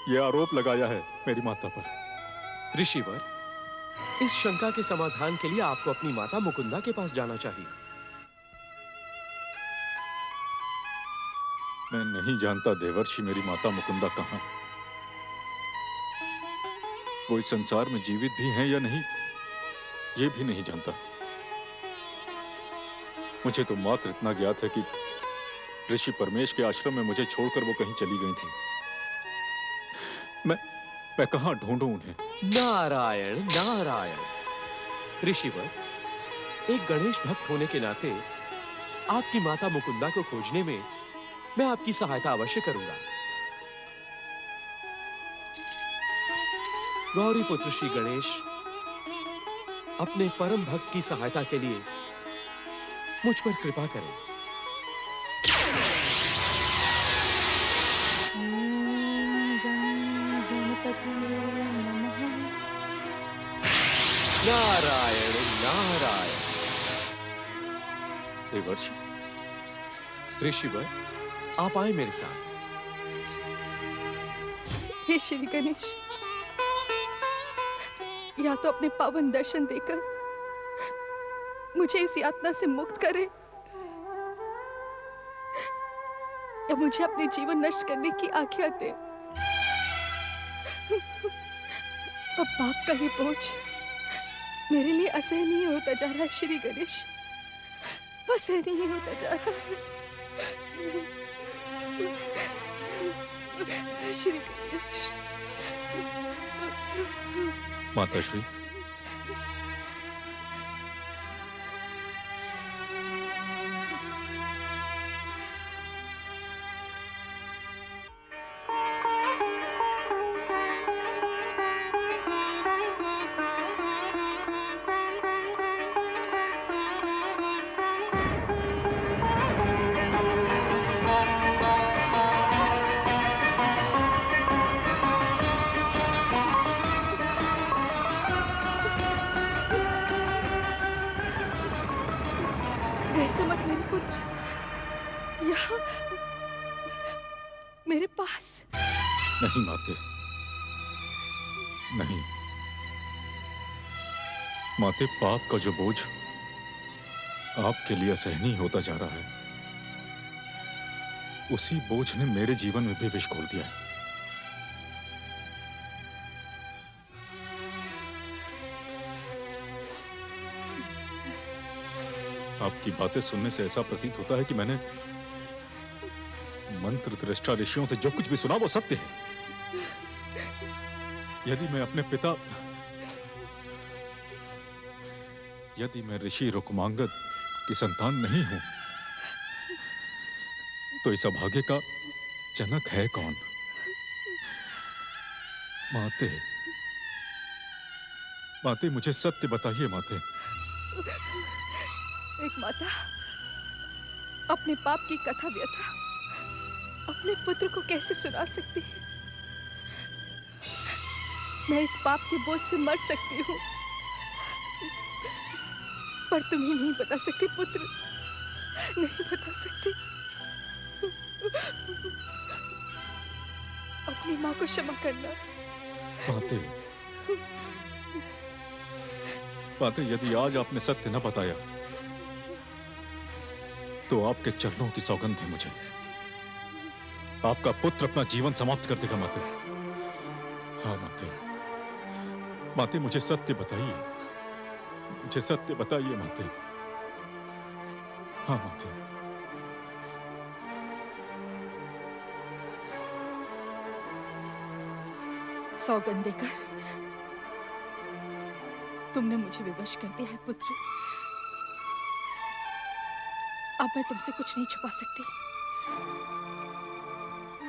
यह आरोप लगाया है मेरी माता पर। ऋषिवर, इस शंका के समाधान के लिए आपको अपनी माता मुकुंदा के पास जाना चाहिए। मैं नहीं जानता देवर्षि मेरी माता मुकुंदा कहाँ है। वो इस संसार में जीवित भी हैं या नहीं, ये भी नहीं जानता। मुझे तो मात्र इतना ज्ञात है कि ऋषि परमेश के आश्रम में मुझे छोड़कर वो कहीं चली गई थी। मैं कहाँ ढूंढूं उन्हें? नारायण नारायण। ऋषिवर, एक गणेश भक्त होने के नाते आपकी माता मुकुंदा को खोजने में मैं आपकी सहायता अवश्य करूंगा। गौरी पुत्र श्री गणेश अपने परम भक्त की सहायता के लिए मुझ पर कृपा करें। नारायण नारायण। देवर्षि, ऋषिवर, आप आए मेरे साथ। हे श्री गणेश, या तो अपने पावन दर्शन देकर मुझे इस यातना से मुक्त करें, या मुझे अपने जीवन नष्ट करने की आज्ञा दे। अब पाप का ये बोझ मेरे लिए असहनीय होता जा रहा है श्री गणेश, असहनीय होता जा रहा है श्री गणेश। माताश्री, ऐसे मत मेरे पुत्र, यहाँ मेरे पास। नहीं माते, नहीं। माते, पाप का जो बोझ आपके लिए असहनीय होता जा रहा है, उसी बोझ ने मेरे जीवन में भी विष घोल दिया है। आपकी बातें सुनने से ऐसा प्रतीत होता है कि मैंने मंत्र दृष्टा ऋषियों से जो कुछ भी सुना वो सत्य है। यदि मैं अपने पिता, यदि मैं ऋषि रुक्मांगद की संतान नहीं हूं, तो इस अभागे का जनक है कौन? माते, माते, मुझे सत्य बताइए माते। एक माता अपने पाप की कथा व्यथा अपने पुत्र को कैसे सुना सकती है? मैं इस पाप के बोझ से मर सकती हूँ, पर तुम ही नहीं बता सकती पुत्र, नहीं बता सकती। अपनी माँ को क्षमा करना। माते, माते, यदि आज आपने सत्य न बताया तो आपके चरणों की सौगंध है मुझे। आपका पुत्र अपना जीवन समाप्त कर देगा माते। हाँ माते, माते मुझे सत्य बताइए, मुझे सत्य बताइए माते। हाँ माते। सौगंध देकर तुमने मुझे विवश कर दिया है पुत्र। अब मैं तुमसे कुछ नहीं छुपा सकती।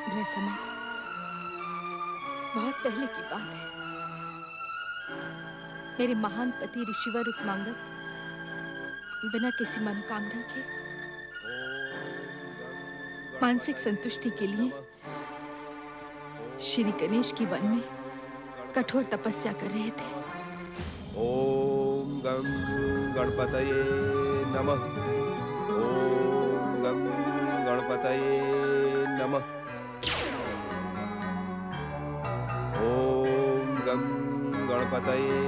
गृह समाधि बहुत पहले की बात है। मेरे महान पति ऋषिवर रुक्मांगद बिना किसी मनोकामना के मानसिक संतुष्टि के लिए श्री गणेश की वन में कठोर तपस्या कर रहे थे। ओम गं गणपतये नमः। ओम गं गणपतये नमः। ओम गं गणपतये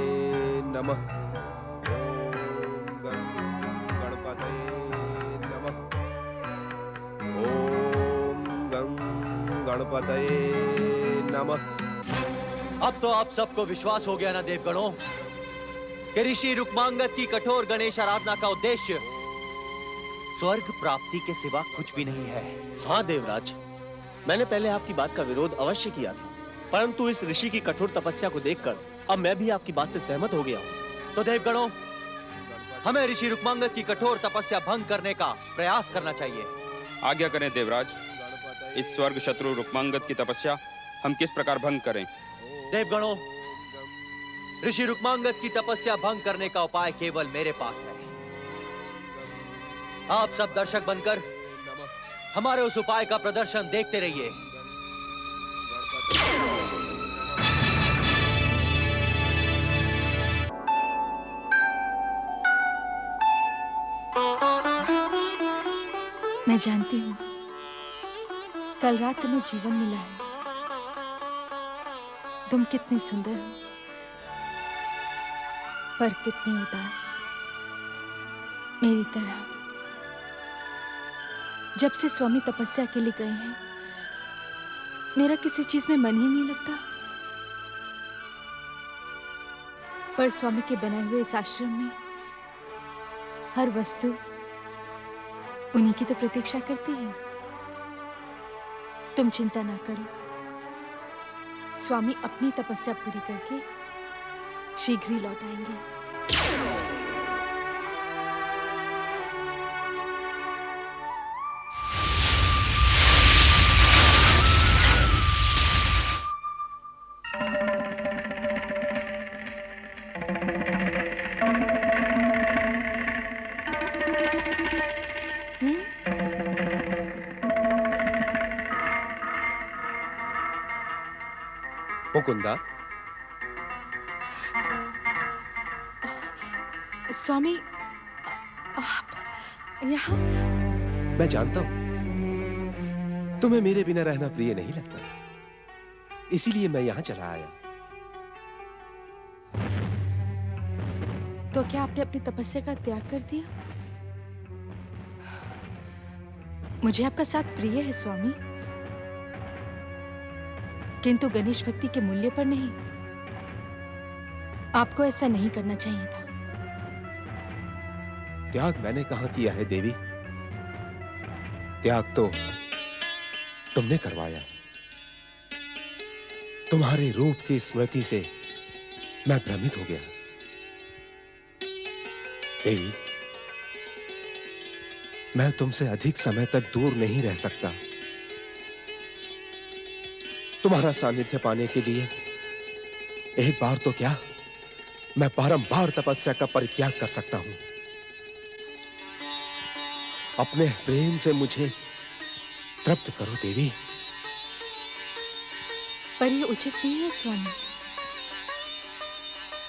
नमः। ओम गं गणपतये नमः। ओम गं गणपतये नमः। अब तो आप सबको विश्वास हो गया ना देवगणों कि ऋषि रुक्मांगद की कठोर गणेश आराधना का उद्देश्य स्वर्ग प्राप्ति के सिवा कुछ भी नहीं है। हाँ देवराज, मैंने पहले आपकी बात का विरोध अवश्य किया था, परंतु इस ऋषि की कठोर तपस्या को देखकर अब मैं भी आपकी बात से सहमत हो गया हूँ। तो देवगणों, हमें ऋषि रुक्मांगद की कठोर तपस्या भंग करने का प्रयास करना चाहिए। आज्ञा करें देवराज। इस स्वर्ग शत्रु रुक्मांगद की तपस्या हम किस प्रकार भंग करें? देवगणों, ऋषि रुक्मांगद की तपस्या भंग करने का उपाय केवल मेरे पास है। आप सब दर्शक बनकर हमारे उस उपाय का प्रदर्शन देखते रहिए। मैं जानती हूँ कल रात तुम्हें जीवन मिला है। तुम कितनी सुंदर हो, पर कितनी उदास, मेरी तरह। जब से स्वामी तपस्या के लिए गए हैं, मेरा किसी चीज में मन ही नहीं लगता। पर स्वामी के बनाए हुए इस आश्रम में हर वस्तु उन्हीं की तो प्रतीक्षा करती है। तुम चिंता ना करो, स्वामी अपनी तपस्या पूरी करके शीघ्र ही लौट आएंगे। मुकुंदा, स्वामी, आप यहाँ? मैं जानता हूं तुम्हें मेरे बिना रहना प्रिय नहीं लगता, इसीलिए मैं यहां चला आया। तो क्या आपने अपनी तपस्या का त्याग कर दिया? मुझे आपका साथ प्रिय है स्वामी, किंतु गणेश भक्ति के मूल्य पर नहीं। आपको ऐसा नहीं करना चाहिए था। त्याग मैंने कहां किया है देवी, त्याग तो तुमने करवाया है। तुम्हारे रूप की स्मृति से मैं भ्रमित हो गया। देवी, मैं तुमसे अधिक समय तक दूर नहीं रह सकता। तुम्हारा सानिध्य पाने के लिए एक बार तो क्या, मैं बारंबार तपस्या का परित्याग कर सकता हूं। अपने प्रेम से मुझे तृप्त करो देवी। पर यह उचित नहीं है स्वामी।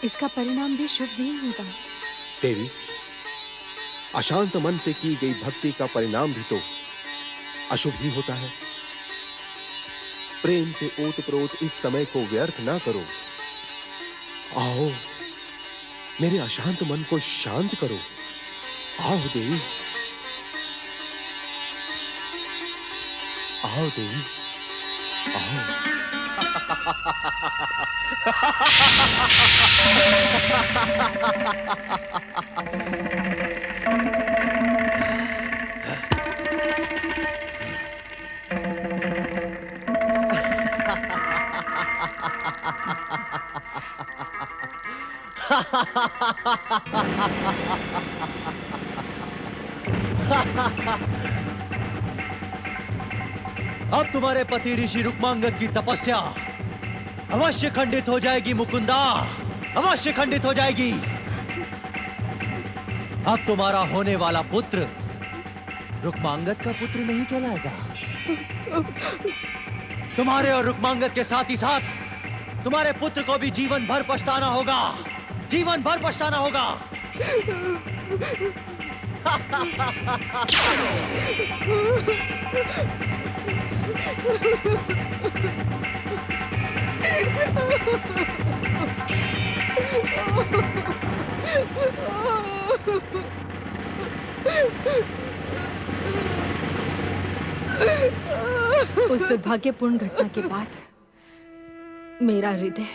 इसका परिणाम भी शुभ नहीं होगा। देवी, अशांत मन से की गई भक्ति का परिणाम भी तो अशुभ ही होता है। प्रेम से ओतप्रोत इस समय को व्यर्थ ना करो। आओ, मेरे अशांत मन को शांत करो। आओ देवी, आओ देवी, आओ। अब तुम्हारे पति ऋषि रुक्मांगद की तपस्या अवश्य खंडित हो जाएगी मुकुंदा, अवश्य खंडित हो जाएगी। अब तुम्हारा होने वाला पुत्र रुक्मांगद का पुत्र नहीं कहलाएगा। तुम्हारे और रुक्मांगद के साथ ही साथ तुम्हारे पुत्र को भी जीवन भर पछताना होगा, जीवन भर पछताना होगा। उस दुर्भाग्यपूर्ण घटना के बाद मेरा हृदय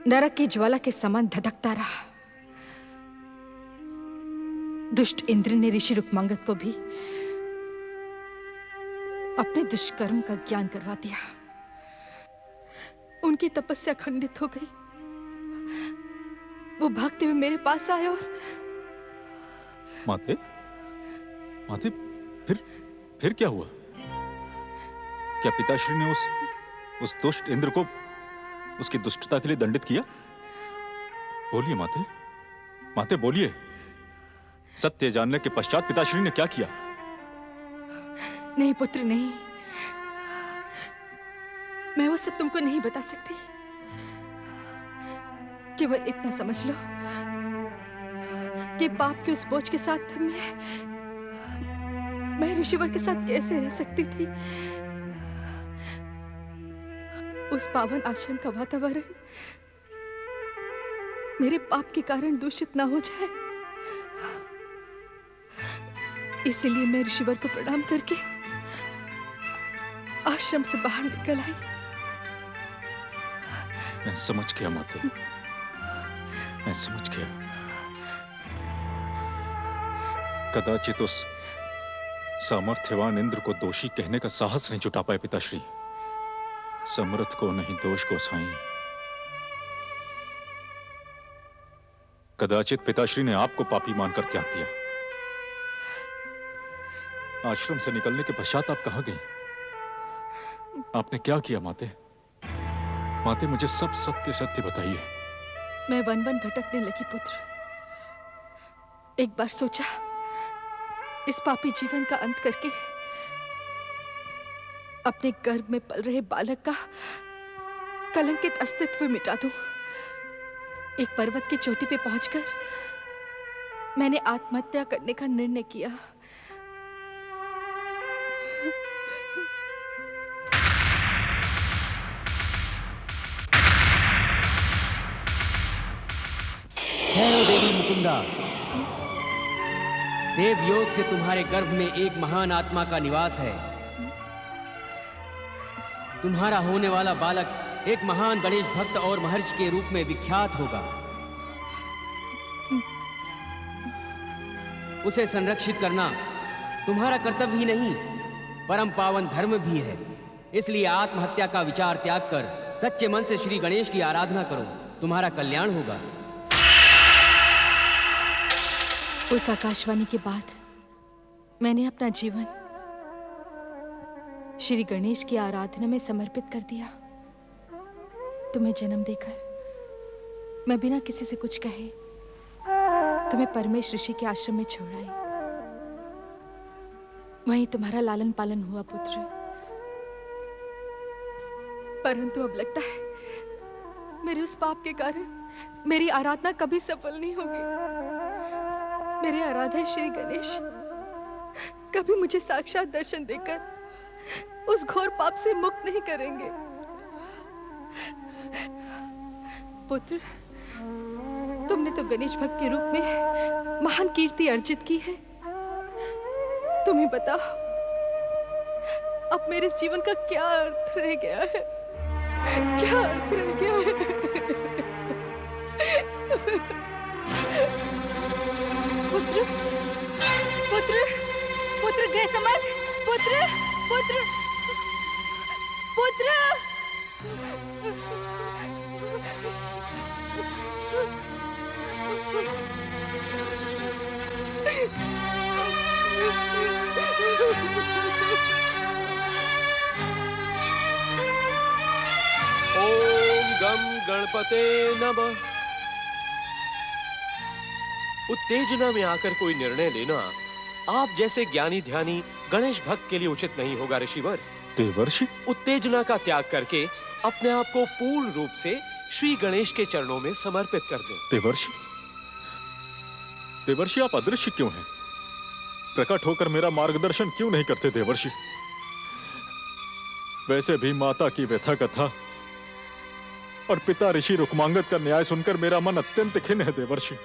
नरक की ज्वाला के समान धधकता रहा। दुष्ट इंद्र ने ऋषि रुक्मांगद को भी अपने दुष्कर्म का ज्ञान करवा दिया। उनकी तपस्या खंडित हो गई। वो भागते हुए मेरे पास आए और माते, माते, फिर क्या हुआ? क्या पिताश्री ने उस दुष्ट इंद्र को उसकी दुष्टता के लिए दंडित किया? बोलिए माते, माते बोलिए। सत्य जानने के पश्चात पिताश्री ने क्या किया? नहीं पुत्र, नहीं। मैं वो सब तुमको नहीं बता सकती। केवल इतना समझ लो कि पाप के उस बोझ के साथ मैं ऋषिवर के साथ कैसे रह सकती थी। उस पावन आश्रम का वातावरण मेरे पाप के कारण दूषित ना हो जाए, इसीलिए मैं ऋषिवर को प्रणाम करके आश्रम से बाहर निकल आई। मैं समझ गया माते, मैं समझ गया। कदाचित उस सामर्थ्यवान इंद्र को दोषी कहने का साहस नहीं जुटा पाए पिताश्री। समर्थ को नहीं दोष को साईं। कदाचित पिताश्री ने आपको पापी मानकर त्याग दिया। आश्रम से निकलने के पश्चात आप कहां गई? आपने क्या किया माते? माते मुझे सब सत्य सत्य बताइए। मैं वन वन भटकने लगी पुत्र। एक बार सोचा इस पापी जीवन का अंत करके अपने गर्भ में पल रहे बालक का कलंकित अस्तित्व मिटा दूं। एक पर्वत की चोटी पे पहुंचकर मैंने आत्महत्या करने का निर्णय किया। है ओ देवी मुकुंदा, देव योग से तुम्हारे गर्भ में एक महान आत्मा का निवास है। तुम्हारा होने वाला बालक एक महान गणेश भक्त और महर्षि के रूप में विख्यात होगा। उसे संरक्षित करना तुम्हारा कर्तव्य ही नहीं, परम पावन धर्म भी है। इसलिए आत्महत्या का विचार त्याग कर सच्चे मन से श्री गणेश की आराधना करो, तुम्हारा कल्याण होगा। उस आकाशवाणी के बाद मैंने अपना जीवन श्री गणेश की आराधना में समर्पित कर दिया। तुम्हें जन्म देकर मैं बिना किसी से कुछ कहे तुम्हें परमेश ऋषि के आश्रम में छोड़ आई। वहीं तुम्हारा लालन पालन हुआ पुत्र। परंतु अब लगता है मेरे उस पाप के कारण मेरी आराधना कभी सफल नहीं होगी। मेरे आराध्य श्री गणेश कभी मुझे साक्षात दर्शन देकर उस घोर पाप से मुक्त नहीं करेंगे। पुत्र, तुमने तो गणेश भक्त के रूप में महान कीर्ति अर्जित की है। तुम्हें बताओ, अब मेरे जीवन का क्या अर्थ रह गया है? क्या अर्थ रह गया है? पुत्र, पुत्र, पुत्र गृह समर्थ, पुत्र, पुत्र, पुत्र। ओम गम गणपते नमः। उत्तेजना में आकर कोई निर्णय लेना आप जैसे ज्ञानी ध्यानी गणेश भक्त के लिए उचित नहीं होगा ऋषिवर। देवर्षि, उत्तेजना का त्याग करके अपने आप को पूर्ण रूप से श्री गणेश के चरणों में समर्पित कर दें। देवर्षि, देवर्षि आप अदृश्य क्यों हैं? प्रकट होकर मेरा मार्गदर्शन क्यों नहीं करते देवर्षि? वैसे भी माता की व्यथा कथा और पिता ऋषि रुक्मांगद का न्याय सुनकर मेरा मन अत्यंत खिन्न है देवर्षि।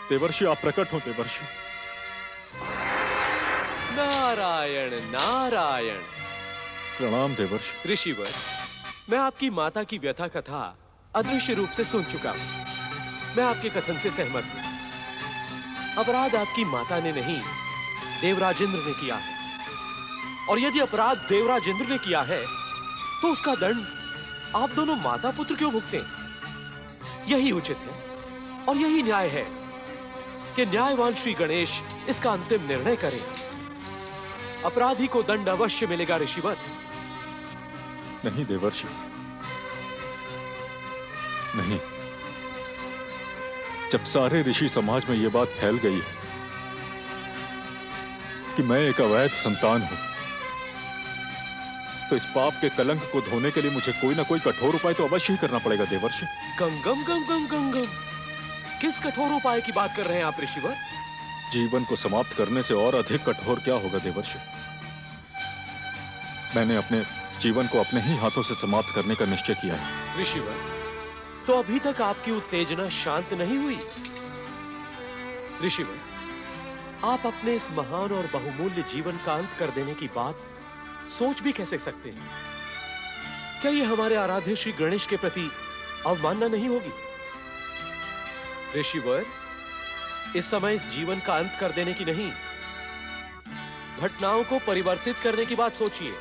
देवर्षि आप प्रकट हो देवर्षि। नारायण नारायण। प्रणाम देवर्षि। ऋषिवर, मैं आपकी माता की व्यथा कथा अदृश्य रूप से सुन चुका हूं। मैं आपके कथन से सहमत हूं। अपराध आपकी माता ने नहीं, देवराजेंद्र ने किया है। और यदि अपराध देवराजेंद्र ने किया है तो उसका दंड आप दोनों माता पुत्र क्यों भुगतें? यही उचित है और यही न्याय है कि न्यायवान श्री गणेश इसका अंतिम निर्णय करें। अपराधी को दंड अवश्य मिलेगा ऋषिवर। नहीं देवर्षि, नहीं। जब सारे ऋषि समाज में यह बात फैल गई है कि मैं एक अवैध संतान हूं, तो इस पाप के कलंक को धोने के लिए मुझे कोई ना कोई कठोर उपाय तो अवश्य ही करना पड़ेगा देवर्षि। गंगम गम गम गंगम। किस कठोर उपाय की बात कर रहे हैं आप ऋषिवर? जीवन को समाप्त करने से और अधिक कठोर क्या होगा देवर्षि? मैंने अपने जीवन को अपने ही हाथों से समाप्त करने का निश्चय किया है। ऋषिवर, तो अभी तक आपकी उत्तेजना शांत नहीं हुई। ऋषिवर, आप अपने इस महान और बहुमूल्य जीवन का अंत कर देने की बात सोच भी कैसे सकते हैं? क्या ये हमारे आराध्य श्री गणेश के प्रति अवमानना नहीं होगी? ऋषिवर, इस समय इस जीवन का अंत कर देने की नहीं, घटनाओं को परिवर्तित करने की बात सोचिए।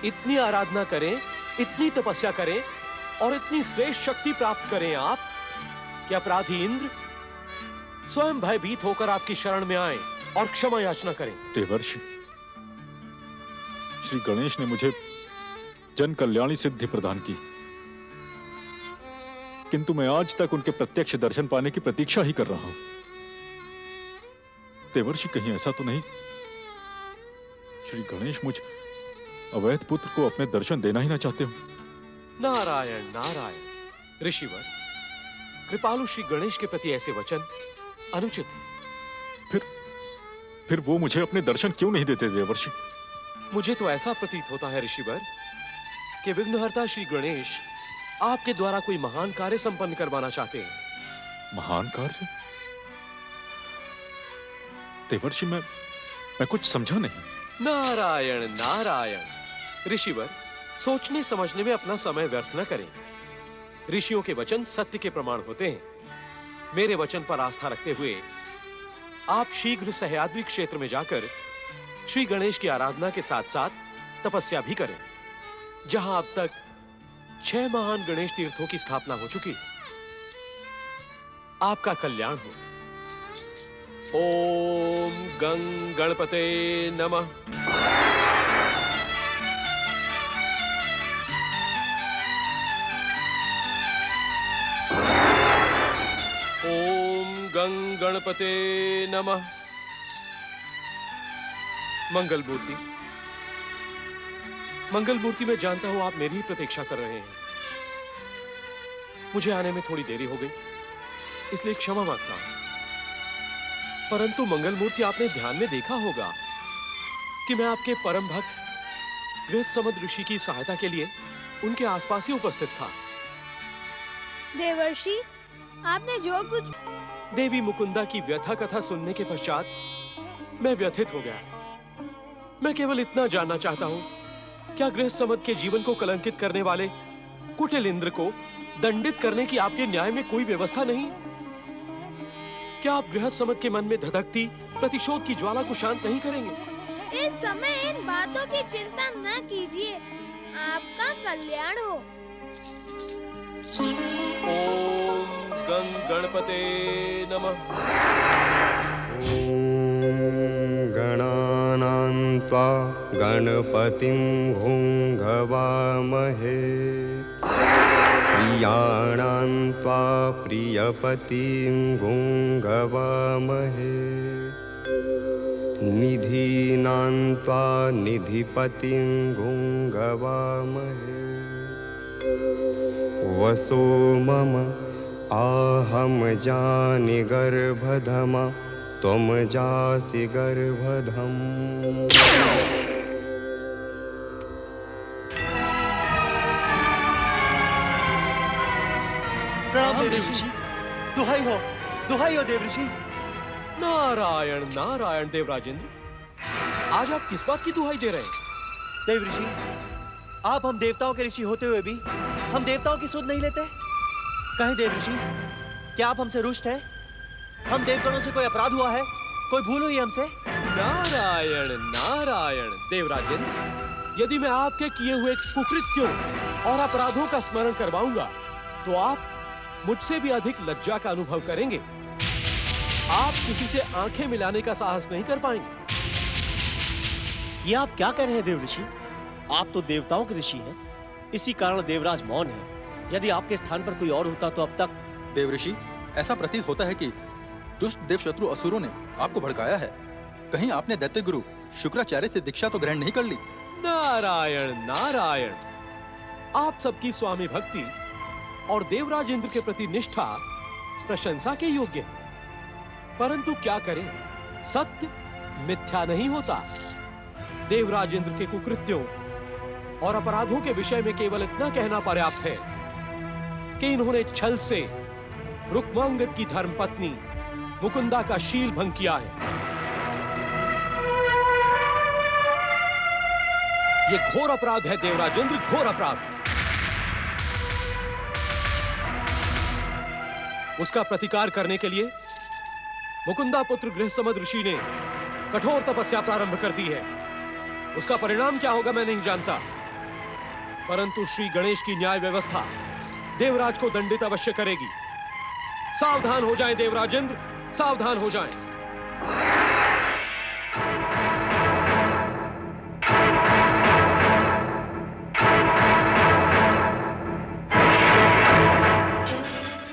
इतनी आराधना करें, इतनी तपस्या करें और इतनी श्रेष्ठ शक्ति प्राप्त करें आप कि अपराधी इंद्र स्वयं भयभीत होकर आपकी शरण में आए और क्षमा याचना करें। देवर्षि, श्री गणेश ने मुझे जन कल्याणी सिद्धि प्रदान की, किंतु मैं आज तक उनके प्रत्यक्ष दर्शन पाने की प्रतीक्षा ही कर रहा हूं। देवर्षि, कहीं ऐसा तो नहीं श्री गणेश मुझ अवैध पुत्र को अपने दर्शन देना ही ना चाहते हो? नारायण नारायण। ऋषिवर, कृपालु श्री गणेश के प्रति ऐसे वचन अनुचित है। फिर वो मुझे अपने दर्शन क्यों नहीं देते देवर्षि? मुझे तो ऐसा प्रतीत होता है ऋषिवर कि विघ्नहर्ता श्री गणेश आपके द्वारा कोई महान कार्य संपन्न करवाना चाहते हैं। महान कार्य? देवर्षि, मैं कुछ समझा नहीं। नारायण नारायण। ऋषिवर, सोचने समझने में अपना समय व्यर्थ न करें। ऋषियों के वचन सत्य के प्रमाण होते हैं। मेरे वचन पर आस्था रखते हुए आप शीघ्र सह्याद्री क्षेत्र में जाकर श्री गणेश की आराधना के साथ साथ तपस्या भी करें, जहां अब तक 6 महान गणेश तीर्थों की स्थापना हो चुकी। आपका कल्याण हो। ओम गं गणपते नमः। ओम गं गणपते नमः। मंगल मूर्ति, मंगल मूर्ति, मैं जानता हूं आप मेरी ही प्रतीक्षा कर रहे हैं। मुझे आने में थोड़ी देरी हो गई, इसलिए क्षमा मांगता हूं। परंतु मंगलमूर्ति, आपने ध्यान में देखा होगा कि मैं आपके परम भक्त गृहसमद ऋषि की सहायता के लिए उनके आसपास ही उपस्थित था। देवर्षि, आपने जो कुछ देवी मुकुंदा की व्यथा कथा सुनने के पश्चात मैं व्यथित हो गया। मैं केवल इतना जानना चाहता हूं, क्या गृहसमद के जीवन को कलंकित करने वाले कुटिल इंद्र को दंडित करने की आपके न्याय में कोई व्यवस्था नहीं? क्या आप गृहसमद के मन में धधकती प्रतिशोध की ज्वाला को शांत नहीं करेंगे? इस समय इन बातों की चिंता न कीजिए, आपका कल्याण हो। ओम गं गणपते नमः। गणानां त्वा गणपतिं घुंघवामहे प्रियाणां त्वा प्रियपतिं घुंघवामहे निधीनां त्वा निधिपतिं घुंघवामहे वसो मम आहम जानि गर्भधमा त्वं जासि गर्भधम्। प्रणाम देवऋषि। दुहाई हो देवऋषि। नारायण नारायण देवराजेंद्र, आज आप किस बात की दुहाई दे रहे हैं? देवऋषि, आप हम देवताओं के ऋषि होते हुए भी हम देवताओं की सुध नहीं लेते। कहें देवऋषि, क्या आप हमसे रुष्ट हैं? हम देवगणों से कोई अपराध हुआ है? कोई भूल हुई हमसे? नारायण नारायण देवराजेंद्र, यदि मैं आपके किए हुए कुकृत्यों और अपराधों का स्मरण करवाऊंगा तो आप मुझसे भी अधिक लज्जा का अनुभव करेंगे। आप किसी से आंखें मिलाने का साहस नहीं कर पाएंगे। ये आप क्या कह रहे हैं देवऋषि? आप तो देवताओं के ऋषि हैं, इसी कारण देवराज मौन है। यदि आपके स्थान पर कोई और होता तो अब तक। देवऋषि, ऐसा प्रतीत होता है कि दुष्ट देवशत्रु असुरों ने आपको भड़काया है। कहीं आपने दैत्य गुरु शुक्राचार्य से दीक्षा तो ग्रहण नहीं कर ली? नारायण नारायण, आप सबकी स्वामी भक्ति और देवराज इंद्र के प्रति निष्ठा प्रशंसा के योग्य है, परंतु क्या करें, सत्य मिथ्या नहीं होता। देवराज इंद्र के कुकृत्यों और अपराधों के विषय में केवल इतना कहना पर्याप्त है कि इन्होंने छल से रुक्मांगद की धर्मपत्नी मुकुंदा का शील भंग किया है। ये घोर अपराध है देवराजेंद्र, घोर अपराध। उसका प्रतिकार करने के लिए मुकुंदा पुत्र गृहसमद ऋषि ने कठोर तपस्या प्रारंभ कर दी है। उसका परिणाम क्या होगा मैं नहीं जानता, परंतु श्री गणेश की न्याय व्यवस्था देवराज को दंडित अवश्य करेगी। सावधान हो जाएं देवराजेंद्र, सावधान हो जाएं।